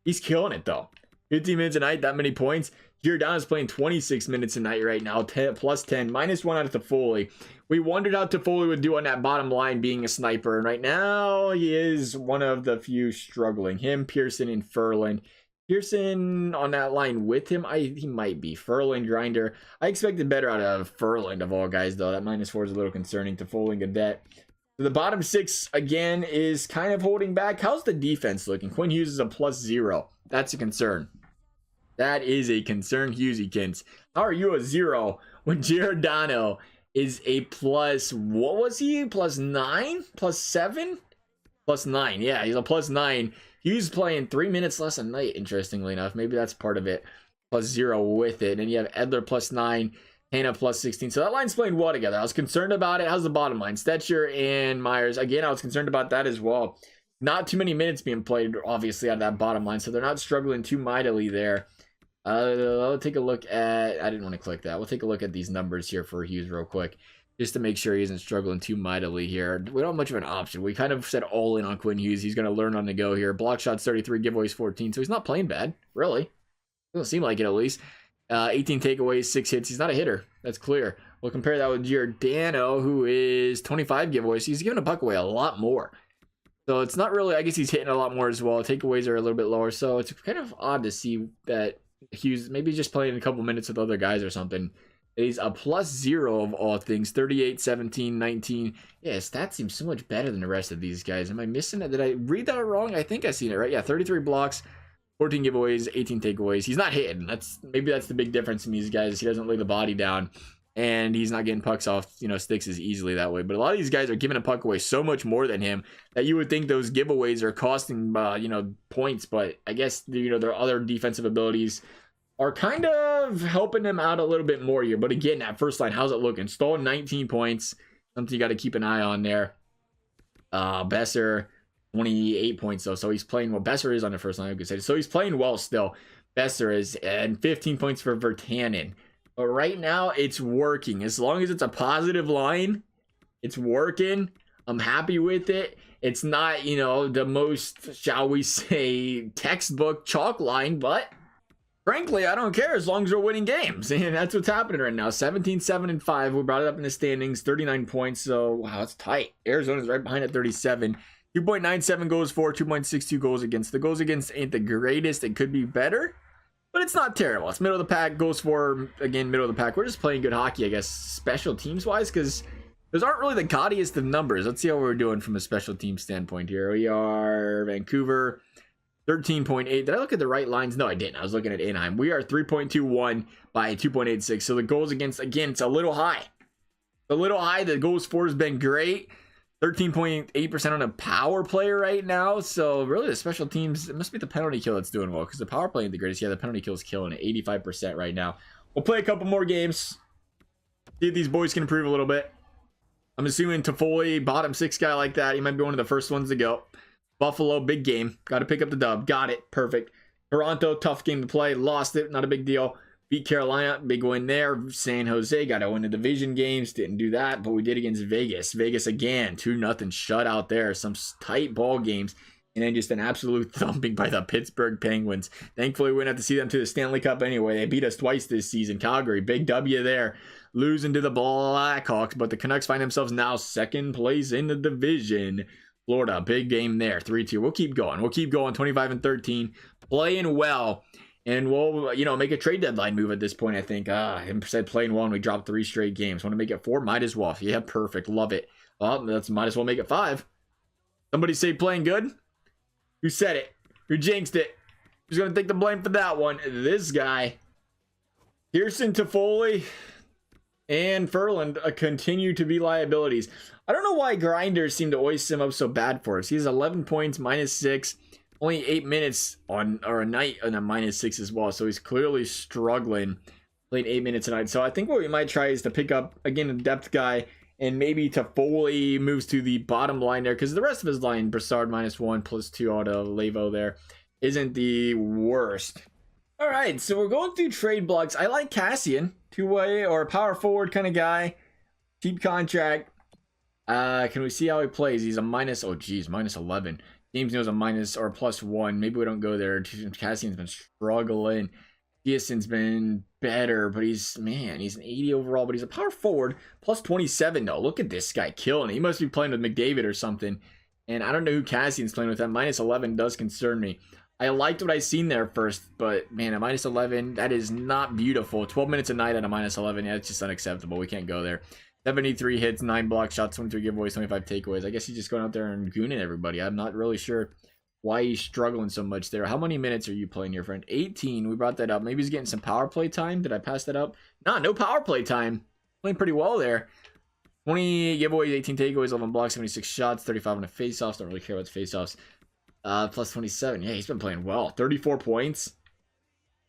He's killing it, though. 15 minutes a night, that many points. Giordano's playing 26 minutes a night right now, 10, plus 10, minus 1 out of Toffoli. We wondered how Toffoli would do on that bottom line being a sniper, and right now he is one of the few struggling. Him, Pearson, and Ferland. Pearson on that line with him, he might be. Ferland, Grinder. I expected better out of Ferland of all guys, though. That minus 4 is a little concerning. Toffoli, Gadet. The bottom 6, again, is kind of holding back. How's the defense looking? Quinn Hughes is a +0. That's a concern. That is a concern, Hughesikins. How are you a 0 when Giordano is a plus, what was he? +9? +7? +9. Yeah, he's a +9. Hughes playing 3 minutes less a night, interestingly enough. Maybe that's part of it. +0 with it. And you have Edler +9. Hannah +16. So that line's playing well together. I was concerned about it. How's the bottom line? Stetcher and Myers. Again, I was concerned about that as well. Not too many minutes being played, obviously, out of that bottom line. So they're not struggling too mightily there. I'll take a look at... I didn't want to click that. We'll take a look at these numbers here for Hughes real quick, just to make sure he isn't struggling too mightily here. We don't have much of an option. We kind of said all in on Quinn Hughes. He's going to learn on the go here. Block shots 33, giveaways 14. So he's not playing bad, really. Doesn't seem like it, at least. 18 takeaways, 6 hits. He's not a hitter. That's clear. We'll compare that with Giordano, who is 25 giveaways. He's giving a puck away a lot more. So it's not really, I guess he's hitting a lot more as well. Takeaways are a little bit lower. So it's kind of odd to see that Hughes maybe just playing a couple minutes with other guys or something. He's a +0 of all things. 38, 17, 19. Yeah, his stats seem so much better than the rest of these guys. Am I missing it? Did I read that wrong? I think I seen it right. Yeah, 33 blocks. 14 giveaways, 18 takeaways. He's not hitting. Maybe that's the big difference in these guys. He doesn't lay the body down, and he's not getting pucks off, sticks as easily that way. But a lot of these guys are giving a puck away so much more than him that you would think those giveaways are costing, points. But I guess their other defensive abilities are kind of helping them out a little bit more here. But again, that first line, how's it looking? Staal 19 points. Something you got to keep an eye on there. Besser 28 points though, so he's playing well. Besser is on the first line, I could say. So he's playing well still. Besser is, and 15 points for Virtanen. But right now, it's working. As long as it's a positive line, it's working. I'm happy with it. It's not, you know, the most, shall we say, textbook chalk line, but frankly, I don't care as long as we're winning games. And that's what's happening right now. 17-7-5. We brought it up in the standings, 39 points. So, wow, it's tight. Arizona's right behind at 37. 2.97 goals for, 2.62 goals against. The goals against ain't the greatest. It could be better, but it's not terrible. It's middle of the pack. Goals for, again, middle of the pack. We're just playing good hockey, I guess, special teams-wise, because those aren't really the gaudiest of numbers. Let's see how we're doing from a special team standpoint here. We are Vancouver. 13.8. Did I look at the right lines? No, I didn't. I was looking at Anaheim. We are 3.21 by 2.86. So the goals against, again, it's a little high. A little high. The goals for has been great. 13.8% on a power play right now. So really the special teams, it must be the penalty kill that's doing well, because the power play ain't the greatest. Yeah, the penalty kill is killing it. 85% right now. We'll play a couple more games. See if these boys can improve a little bit. I'm assuming Toffoli, bottom six guy like that, he might be one of the first ones to go. Buffalo, big game. Got to pick up the dub. Got it. Perfect. Toronto, tough game to play. Lost it. Not a big deal. Beat Carolina. Big win there. San Jose, got to win the division games. Didn't do that, but we did against Vegas. Vegas again. 2-0 shutout there. Some tight ball games. And then just an absolute thumping by the Pittsburgh Penguins. Thankfully, we didn't have to see them to the Stanley Cup anyway. They beat us twice this season. Calgary, big W there. Losing to the Blackhawks, but the Canucks find themselves now second place in the division. Florida, big game there, 3-2. We'll keep going. 25-13, playing well, and we'll, you know, make a trade deadline move at this point. I think. Instead playing well, and we dropped 3 straight games. Want to make it 4? Might as well. Yeah, perfect. Love it. Well, that's might as well make it 5. Somebody say playing good. Who said it? Who jinxed it? Who's gonna take the blame for that one? This guy. Pearson, Toffoli, and Ferland continue to be liabilities. I don't know why grinders seem to always sim up so bad for us. He has 11 points, -6, only 8 minutes on, or a night on a -6 as well. So he's clearly struggling. Played 8 minutes a night. So I think what we might try is to pick up, again, a depth guy, and maybe Toffoli moves to the bottom line there, because the rest of his line, Brassard -1, +2 out of Levo there, isn't the worst. All right, so we're going through trade blocks. I like Cassian, two-way or a power forward kind of guy. Cheap contract. Can we see how he plays? He's a -11. James knows a minus or a +1. Maybe we don't go there. Cassian's been struggling. Giason's been better, but he's an 80 overall, but he's a power forward. +27 though. Look at this guy killing it. He must be playing with McDavid or something. And I don't know who Cassian's playing with. That -11 does concern me. I liked what I seen there first, but man, a -11, that is not beautiful. 12 minutes a night at a -11, yeah, it's just unacceptable. We can't go there. 73 hits, 9 block shots, 23 giveaways, 25 takeaways. I guess he's just going out there and gooning everybody. I'm not really sure why he's struggling so much there. How many minutes are you playing here, friend? 18. We brought that up. Maybe he's getting some power play time. Did I pass that up? Nah, no power play time. Playing pretty well there. 20 giveaways, 18 takeaways, 11 blocks, 76 shots, 35 on the faceoffs. Don't really care about the faceoffs. +27. Yeah, he's been playing well. 34 points.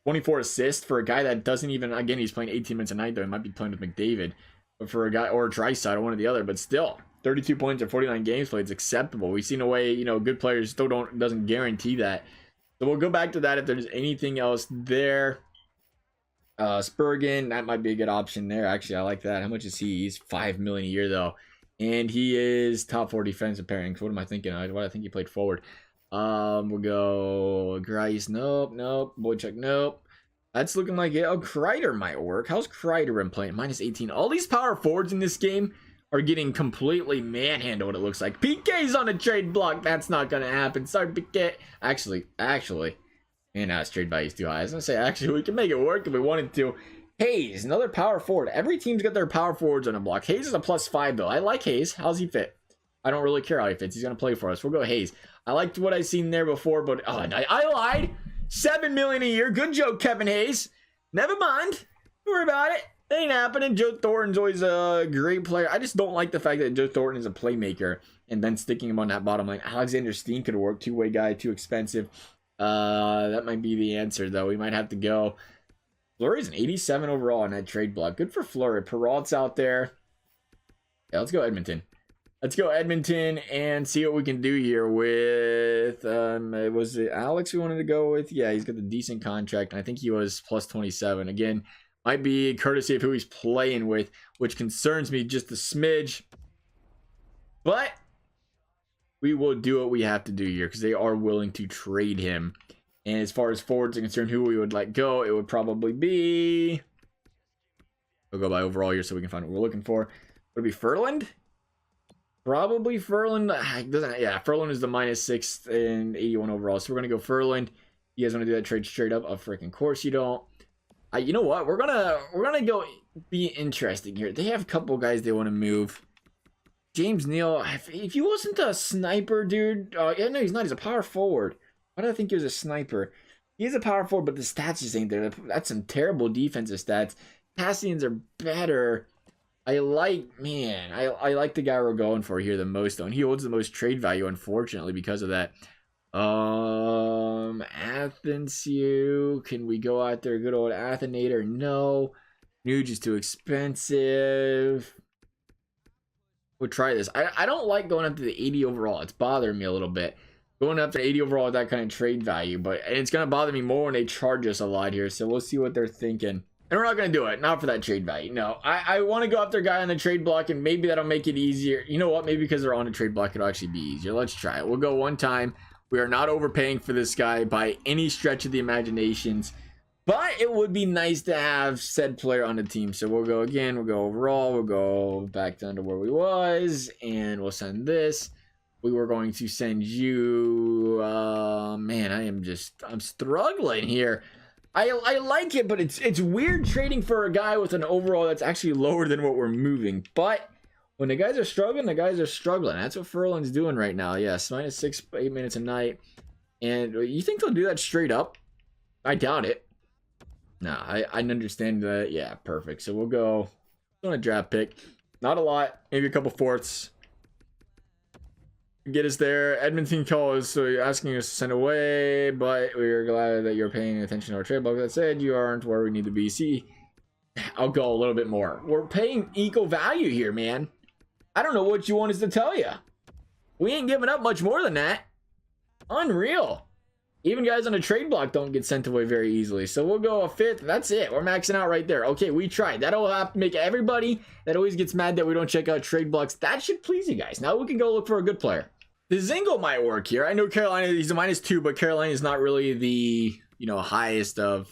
24 assists for a guy that doesn't even, again, he's playing 18 minutes a night, though. He might be playing with McDavid. But for a guy, or a Draisaitl, or one or the other, but still, 32 points or 49 games played is acceptable. We've seen a way, you know, good players still doesn't guarantee that. So we'll go back to that if there's anything else there. Spurgeon, that might be a good option there. Actually, I like that. How much is he? He's $5 million a year, though. And he is top 4 defensive pairing. So what am I thinking? What do I think he played forward? We'll go Grice. Nope. Boychuk. Nope. That's looking like it. Oh, Kreider might work. How's Kreider been playing? -18. All these power forwards in this game are getting completely manhandled, it looks like. PK's on a trade block. That's not going to happen. Sorry, PK. Actually. Man, his trade value's too high. I was going to say, actually, we can make it work if we wanted to. Hayes, another power forward. Every team's got their power forwards on a block. Hayes is a +5, though. I like Hayes. How's he fit? I don't really care how he fits. He's going to play for us. We'll go Hayes. I liked what I seen there before, but I lied. $7 million a year. Good joke, Kevin Hayes. Never mind. Don't worry about it. It ain't happening. Joe Thornton's always a great player. I just don't like the fact that Joe Thornton is a playmaker and then sticking him on that bottom line. Alexander Steen could work. Two-way guy, too expensive. That might be the answer, though. We might have to go. Fleury's an 87 overall on that trade block. Good for Fleury. Peralt's out there. Yeah, let's go Edmonton. Let's go Edmonton and see what we can do here with, was it Alex we wanted to go with? Yeah, he's got the decent contract, and I think he was +27. Again, might be courtesy of who he's playing with, which concerns me just a smidge. But we will do what we have to do here because they are willing to trade him. And as far as forwards are concerned, who we would let go, it would probably be... We'll go by overall here so we can find what we're looking for. Would it be Furland? Probably Furland. Yeah, Furland is the -6 and 81 overall. So we're going to go Furland. You guys want to do that trade straight up? Of freaking course you don't. You know what? We're gonna go be interesting here. They have a couple guys they want to move. James Neal, if he wasn't a sniper, dude. Yeah, no, he's not. He's a power forward. Why did I think he was a sniper? He's a power forward, but the stats just ain't there. That's some terrible defensive stats. Cassians are better. I like the guy we're going for here the most, though. And he holds the most trade value, unfortunately, because of that. Athensio. Can we go out there? Good old Athenator. No. Nuge is too expensive. We'll try this. I don't like going up to the 80 overall. It's bothering me a little bit. Going up to 80 overall with that kind of trade value. But it's going to bother me more when they charge us a lot here. So we'll see what they're thinking. And we're not going to do it. Not for that trade value. No. I want to go after a guy on the trade block. And maybe that'll make it easier. You know what? Maybe because they're on a trade block, it'll actually be easier. Let's try it. We'll go one time. We are not overpaying for this guy by any stretch of the imaginations. But it would be nice to have said player on the team. So we'll go again. We'll go overall. We'll go back down to where we was. And we'll send this. We were going to send you... man, I'm struggling here. I like it, but it's weird trading for a guy with an overall that's actually lower than what we're moving. But when the guys are struggling, the guys are struggling. That's what Furland's doing right now. Yes, -6, 8 minutes a night. And you think they'll do that straight up? I doubt it. No, I understand that. Yeah, perfect. So we'll go on a draft pick. Not a lot. Maybe a couple fourths. Get us there. Edmonton calls, so you're asking us to send away, but we're glad that you're paying attention to our trade block. That said, you aren't where we need to be. See, I'll go a little bit more. We're paying equal value here, man. I don't know what you want us to tell you. We ain't giving up much more than that. Unreal. Even guys on a trade block don't get sent away very easily. So we'll go a fifth. That's it. We're maxing out right there. Okay, we tried. That'll have to make everybody that always gets mad that we don't check out trade blocks. That should please you guys. Now we can go look for a good player. The Dzingel might work here. I know Carolina, he's a -2, but Carolina is not really the, highest of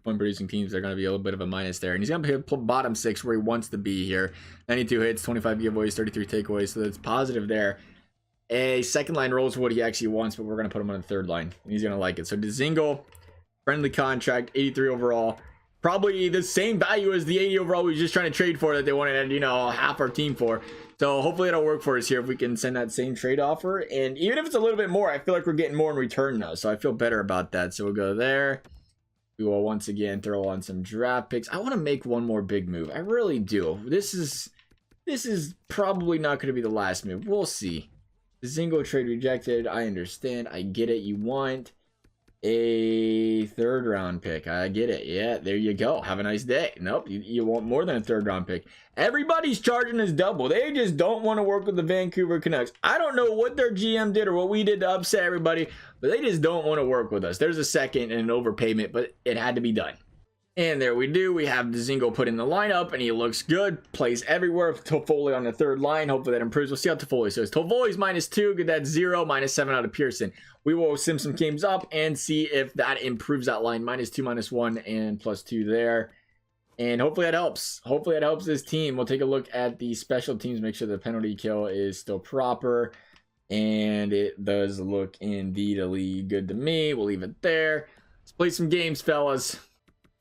point producing teams. They're going to be a little bit of a minus there. And he's going to be bottom 6 where he wants to be here. 92 hits, 25 giveaways, 33 takeaways. So that's positive there. A second line role is what he actually wants, but we're going to put him on the third line. And he's going to like it. So Dzingel, friendly contract, 83 overall. Probably the same value as the 80 overall we were just trying to trade for that they wanted, half our team for. So hopefully it'll work for us here if we can send that same trade offer. And even if it's a little bit more, I feel like we're getting more in return now. So I feel better about that. So we'll go there. We will once again throw on some draft picks. I want to make one more big move. I really do. This is probably not going to be the last move. We'll see. The Dzingel trade rejected. I understand. I get it. You want a third round pick. I get it. Yeah, there you go. Have a nice day. Nope, you want more than a third round pick. Everybody's charging us double. They just don't want to work with the Vancouver Canucks. I don't know what their GM did or what we did to upset everybody, but they just don't want to work with us. There's a second and an overpayment, but it had to be done. And there we do. We have Dzingel put in the lineup, and he looks good. Plays everywhere. Toffoli on the third line. Hopefully that improves. We'll see how Toffoli says. Toffoli's -2. Get that 0. -7 out of Pearson. We will sim some games up and see if that improves that line. -2, -1, and +2 there. And hopefully that helps. Hopefully that helps this team. We'll take a look at the special teams. Make sure the penalty kill is still proper. And it does look indeedly good to me. We'll leave it there. Let's play some games, fellas.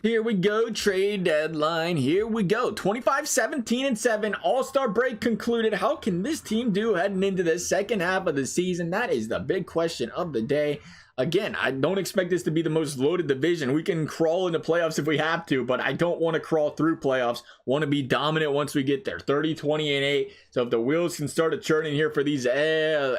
Here we go, trade deadline. Here we go. 25, 17, and 7. All-Star break concluded. How can this team do heading into the second half of the season? That is the big question of the day. Again, I don't expect this to be the most loaded division. We can crawl into playoffs if we have to, but I don't want to crawl through playoffs. Want to be dominant once we get there. 30, 20, and 8. So if the wheels can start churning here for these for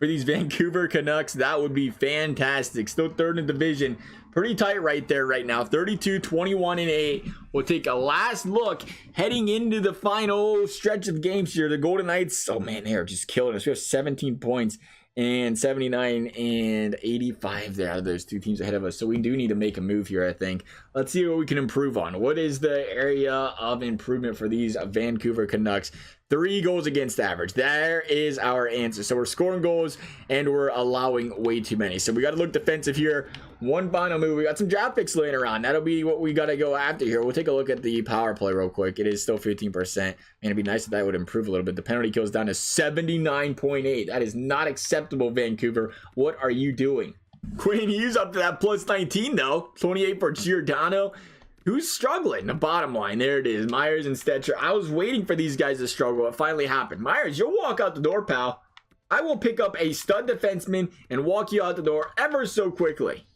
these Vancouver Canucks, that would be fantastic. Still third in the division. Pretty tight right there right now. 32, 21, and 8. We'll take a last look heading into the final stretch of games here. The Golden Knights, oh man, they are just killing us. We have 17 points. And 79 and 85 there out of those two teams ahead of us. So we do need to make a move here, I think. Let's see what we can improve on. What is the area of improvement for these Vancouver Canucks? 3 goals against average. There is our answer. So we're scoring goals and we're allowing way too many. So we got to look defensive here. One final move. We got some draft picks laying around. That'll be what we got to go after here. We'll take a look at the power play real quick. It is still 15%. Man, it'd be nice if that would improve a little bit. The penalty kills down to 79.8. That is not acceptable, Vancouver. What are you doing? Quinn Hughes up to that plus 19 though. 28 for Giordano. Who's struggling? The bottom line, there it is. Myers and Stetcher. I was waiting for these guys to struggle. It finally happened. Myers, you'll walk out the door, pal. I will pick up a stud defenseman and walk you out the door ever so quickly.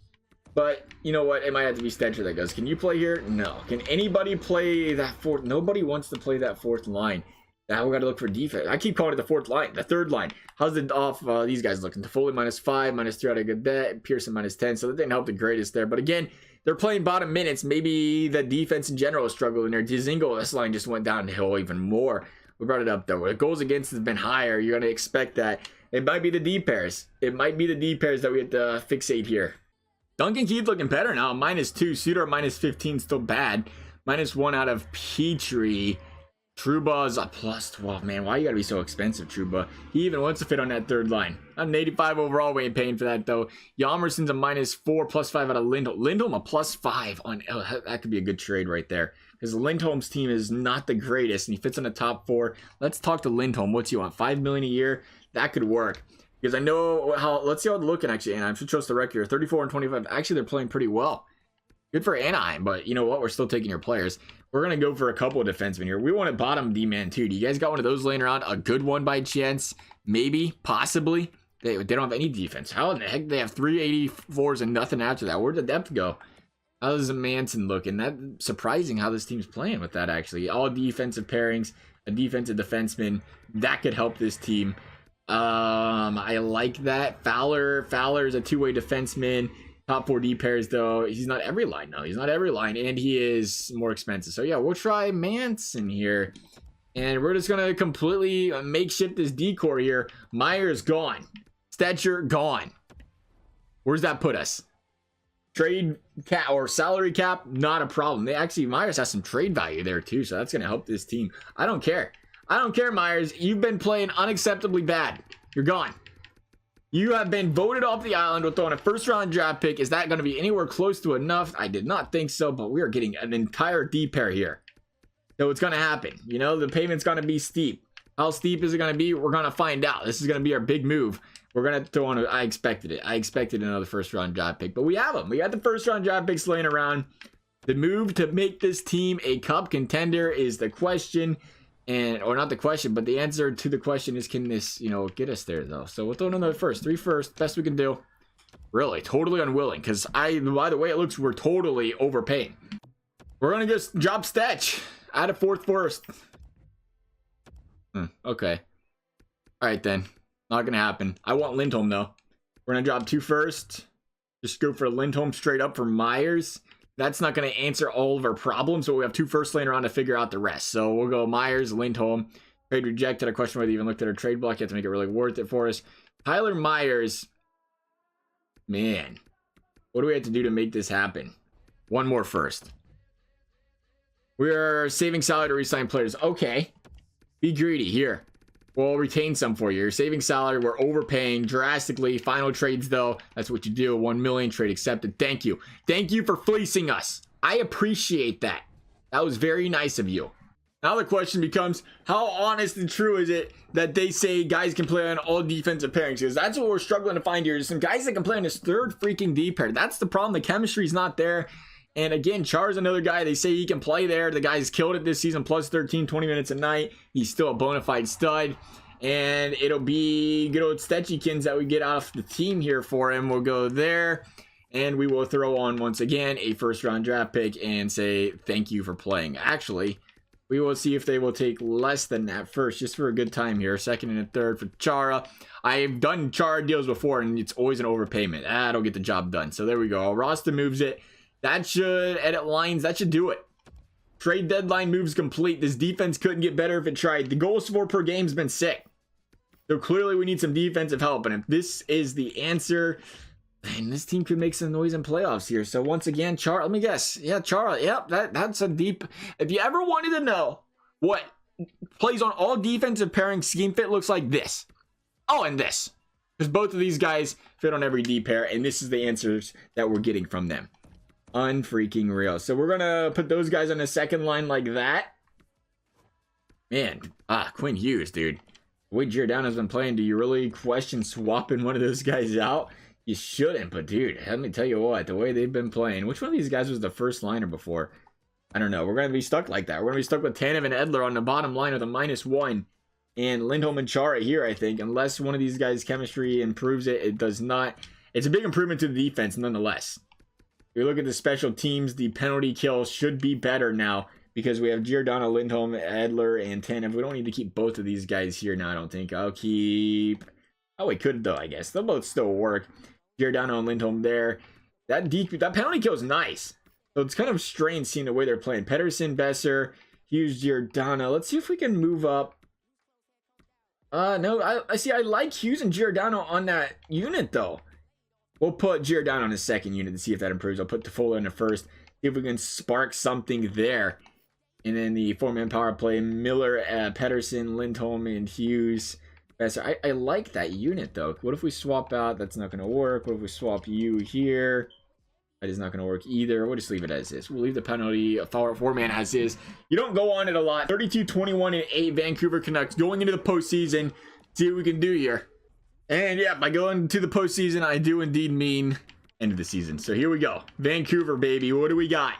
But you know what? It might have to be Stetcher that goes. Can you play here? No. Can anybody play that fourth? Nobody wants to play that fourth line. Now we got to look for defense. I keep calling it the fourth line, the third line. How's the off these guys looking? Toffoli -5, -3 out of good bet. Pearson -10. So that didn't help the greatest there. But again, they're playing bottom minutes. Maybe the defense in general is struggling there. Dzingel, this line just went downhill even more. We brought it up though. The goals against has been higher. You're going to expect that. It might be the D pairs. It might be the D pairs that we have to fixate here. Duncan Keith looking better now. -2. Suter -15. Still bad. -1 out of Petrie. Truba's a +12. Man, why you gotta be so expensive, Truba? He even wants to fit on that third line. I'm an 85 overall. We ain't paying for that though. Yamerson's a -4, +5 out of Lindholm. Lindholm a +5 on. Oh, that could be a good trade right there because Lindholm's team is not the greatest and he fits on the top 4. Let's talk to Lindholm. What's he want? $5 million a year? That could work because I know how. Let's see how they're looking actually. And I should trust the record here. 34 and 25. Actually, they're playing pretty well. Good for Anaheim, but you know what? We're still taking your players. We're going to go for a couple of defensemen here. We want a bottom D-man too. Do you guys got one of those laying around? A good one by chance? Maybe? Possibly? They don't have any defense. How in the heck do they have 384s and nothing after that? Where'd the depth go? How's Manson looking? That's surprising how this team's playing with that actually. All defensive pairings, a defensive defenseman. That could help this team. I like that. Fowler is a two-way defenseman. Top 4 D pairs though. He's not every line. No, he's not every line, and he is more expensive. So yeah, we'll try Manson here, and we're just gonna completely makeshift this decor here. Myers gone. Stetcher gone. Where's that put us? Trade cap or salary cap? Not a problem. They actually Myers has some trade value there too, so that's gonna help this team. I don't care. I don't care, Myers. You've been playing unacceptably bad. You're gone. You have been voted off the island with throwing a first-round draft pick. Is that going to be anywhere close to enough? I did not think so, but we are getting an entire D pair here. So it's going to happen. You know, the payment's going to be steep. How steep is it going to be? We're going to find out. This is going to be our big move. We're going to throw on I expected it. I expected another first-round draft pick, but we have them. We got the first-round draft picks laying around. The move to make this team a cup contender is the question. Or not the question, but the answer to the question is, can this, get us there though? So we'll throw in another first. 3 first, best we can do. Really, totally unwilling, because by the way it looks, we're totally overpaying. We're gonna just drop Stetch. Add a 4th first. Okay. All right then. Not gonna happen. I want Lindholm though. We're gonna drop 2 first. Just go for Lindholm straight up for Myers. That's not going to answer all of our problems, so we have 2 firsts laying around to figure out the rest. So we'll go Myers, Lindholm. Trade rejected. I question whether you even looked at our trade block. You have to make it really worth it for us. Tyler Myers. Man. What do we have to do to make this happen? 1 more first. We are saving salary to re-sign players. Okay. Be greedy. Here. We'll retain some for you. You're saving salary. We're overpaying drastically. Final trades, though. That's what you do. 1 million trade accepted. Thank you. Thank you for fleecing us. I appreciate that. That was very nice of you. Now the question becomes, how honest and true is it that they say guys can play on all defensive pairings? Because that's what we're struggling to find here. There's some guys that can play on this 3rd freaking D pair. That's the problem. The chemistry's not there. And again, Char's another guy. They say he can play there. The guy's killed it this season. Plus 13, 20 minutes a night. He's still a bona fide stud. And it'll be good old Stetchykins that we get off the team here for him. We'll go there. And we will throw on, once again, a first-round draft pick and say thank you for playing. Actually, we will see if they will take less than that first, just for a good time here. 2nd and a 3rd for Chara. I've done Chara deals before, and it's always an overpayment. That'll get the job done. So there we go. Rasta moves it. That should edit lines. That should do it. Trade deadline moves complete. This defense couldn't get better if it tried. The goals for per game has been sick. So clearly we need some defensive help. And if this is the answer, man, this team could make some noise in playoffs here. So once again, Chara, let me guess. Yeah, Chara. Yep, that's a deep. If you ever wanted to know what plays on all defensive pairing scheme fit looks like this. Oh, and this. Because both of these guys fit on every D pair, and this is the answers that we're getting from them. Unfreaking real. So we're going to put those guys on the second line like that. Man, Quinn Hughes, dude. The way Giordano's been playing, do you really question swapping one of those guys out? You shouldn't, but dude, let me tell you what, the way they've been playing. Which one of these guys was the first liner before? I don't know. We're going to be stuck like that. We're going to be stuck with Tanev and Edler on the bottom line with a -1. And Lindholm and Chara here, I think. Unless one of these guys' chemistry improves it, it does not. It's a big improvement to the defense, nonetheless. If you look at the special teams, the penalty kill should be better now. Because we have Giordano, Lindholm, Edler, and Tanev. We don't need to keep both of these guys here now, I don't think. I'll keep... Oh, we could, though, I guess. They'll both still work. Giordano and Lindholm there. That penalty kill is nice. So it's kind of strange seeing the way they're playing. Pettersson, Besser, Hughes, Giordano. Let's see if we can move up. No, I see. I like Hughes and Giordano on that unit, though. We'll put Giordano on the second unit to see if that improves. I'll put Toffolo in the first. See if we can spark something there. And then the 4-man power play, Miller, Pettersson, Lindholm, and Hughes. Besser. I like that unit, though. What if we swap out? That's not going to work. What if we swap you here? That is not going to work either. We'll just leave it as is. We'll leave the penalty 4-man as is. You don't go on it a lot. 32, 21, and 8 Vancouver Canucks going into the postseason. See what we can do here. And yeah, by going to the postseason, I do indeed mean end of the season. So here we go. Vancouver, baby. What do we got?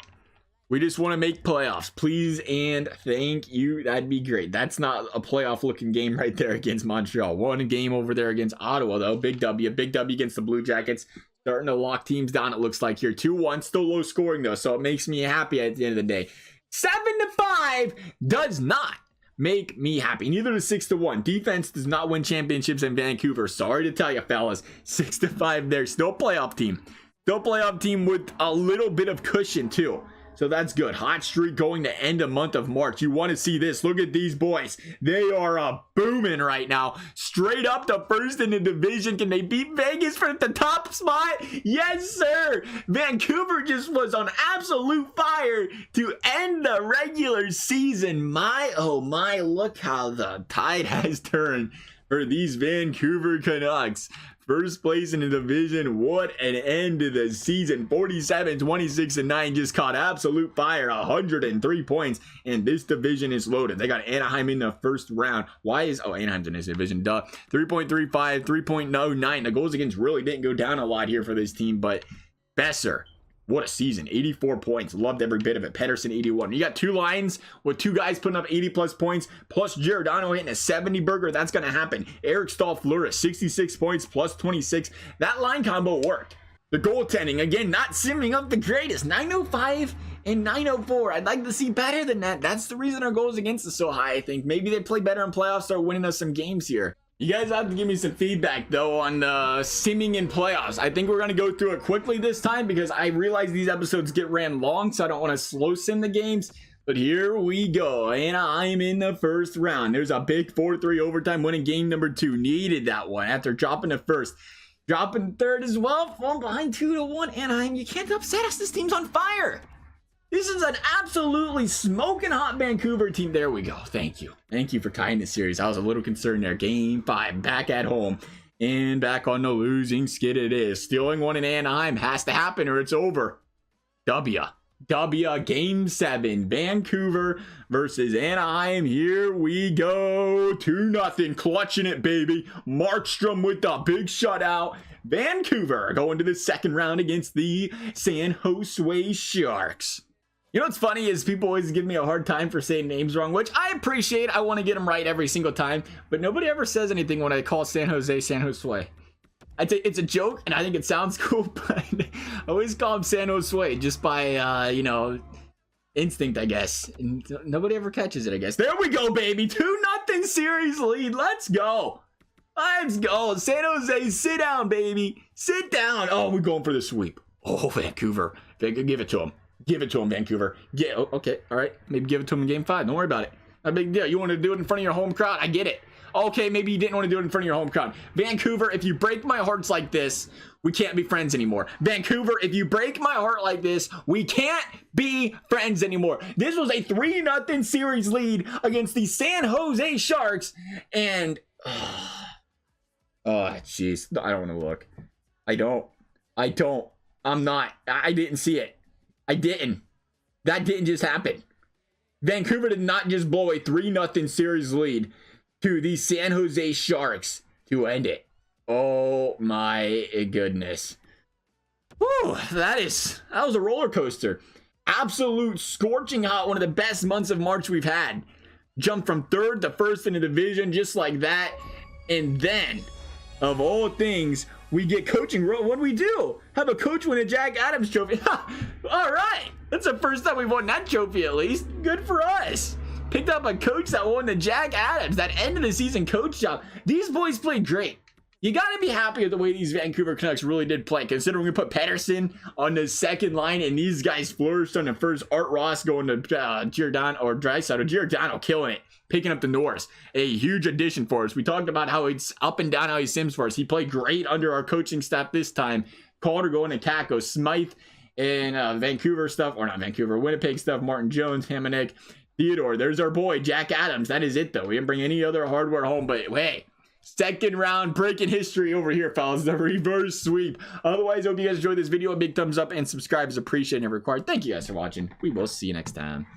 We just want to make playoffs. Please and thank you. That'd be great. That's not a playoff looking game right there against Montreal. One game over there against Ottawa, though. Big W. Big W against the Blue Jackets. Starting to lock teams down, it looks like here. 2-1. Still low scoring, though. So it makes me happy at the end of the day. 7-5 does not make me happy. Neither does 6-1. Defense does not win championships in Vancouver. Sorry to tell you, fellas. 6-5 there. Still playoff team. Still playoff team with a little bit of cushion, too. So that's good. Hot streak going to end of month of March. You want to see this. Look at these boys. They are booming right now. Straight up to first in the division. Can they beat Vegas for the top spot? Yes, sir. Vancouver just was on absolute fire to end the regular season. My, oh my, look how the tide has turned for these Vancouver Canucks. First place in the division. What an end to the season. 47, 26, and 9 just caught absolute fire. 103 points. And this division is loaded. They got Anaheim in the first round. Why is... Oh, Anaheim's in this division. Duh. 3.35, 3.09. The goals against really didn't go down a lot here for this team. But Besser... What a season. 84 points. Loved every bit of it. Pettersson, 81. You got two lines with two guys putting up 80-plus points, plus Giordano hitting a 70 burger. That's going to happen. Eric Staal flourished. 66 points, plus 26. That line combo worked. The goaltending, again, not simming up the greatest. 905 and 904. I'd like to see better than that. That's the reason our goals against is so high, I think. Maybe they play better in playoffs, start winning us some games here. You guys have to give me some feedback, though, on the simming in playoffs. I think we're going to go through it quickly this time because I realize these episodes get ran long, so I don't want to slow sim the games. But here we go. And I'm in the first round. There's a big 4-3 overtime winning game number 2. Needed that one after dropping the first. Dropping third as well. Falling behind 2-1. Anaheim, you can't upset us. This team's on fire. This is an absolutely smoking hot Vancouver team. There we go. Thank you. Thank you for tying this series. I was a little concerned there. Game 5, back at home. And back on the losing skid it is. Stealing one in Anaheim has to happen or it's over. W. Game 7. Vancouver versus Anaheim. Here we go. 2-0. Clutching it, baby. Markstrom with the big shutout. Vancouver going to the second round against the San Jose Sharks. You know what's funny is people always give me a hard time for saying names wrong, which I appreciate. I want to get them right every single time, but nobody ever says anything when I call San Jose San Jose. I'd say it's a joke, and I think it sounds cool, but I always call him San Jose just by, you know, instinct, I guess. And nobody ever catches it, I guess. There we go, baby. 2-0 series lead. Let's go. Let's go. San Jose, sit down, baby. Sit down. Oh, we're going for the sweep. Oh, Vancouver. Give it to him. Give it to him, Vancouver. Yeah, okay, all right. Maybe give it to him in game 5. Don't worry about it. Not a big deal. You want to do it in front of your home crowd? I get it. Okay, maybe you didn't want to do it in front of your home crowd. Vancouver, if you break my hearts like this, we can't be friends anymore. Vancouver, if you break my heart like this, we can't be friends anymore. This was a 3-0 series lead against the San Jose Sharks. And, oh, jeez. I don't want to look. I don't. I'm not. I didn't see it. I didn't. That didn't just happen. Vancouver did not just blow a 3-0 series lead to the San Jose Sharks to end it. Oh my goodness. Whew, that was a roller coaster. Absolute scorching hot, one of the best months of March we've had. Jumped from 3rd to 1st in the division just like that. And then, of all things, we get coaching. What do we do? Have a coach win a Jack Adams trophy. All right. That's the first time we've won that trophy, at least. Good for us. Picked up a coach that won the Jack Adams, that end of the season coach job. These boys played great. You got to be happy with the way these Vancouver Canucks really did play, considering we put Pettersson on the second line and these guys flourished on the first. Art Ross going to Giordano or Draisaitl. Giordano killing it, picking up the Norris. A huge addition for us. We talked about how it's up and down how he sims for us. He played great under our coaching staff this time. Calder going to Kako, Smythe and Vancouver stuff, or not Vancouver, Winnipeg stuff. Martin Jones, Hamonic, Theodore. There's our boy, Jack Adams. That is it, though. We didn't bring any other hardware home, but hey. Second round breaking history over here, fellas. The reverse sweep. Otherwise, hope you guys enjoyed this video. A big thumbs up and subscribe is appreciated and required. Thank you guys for watching. We will see you next time.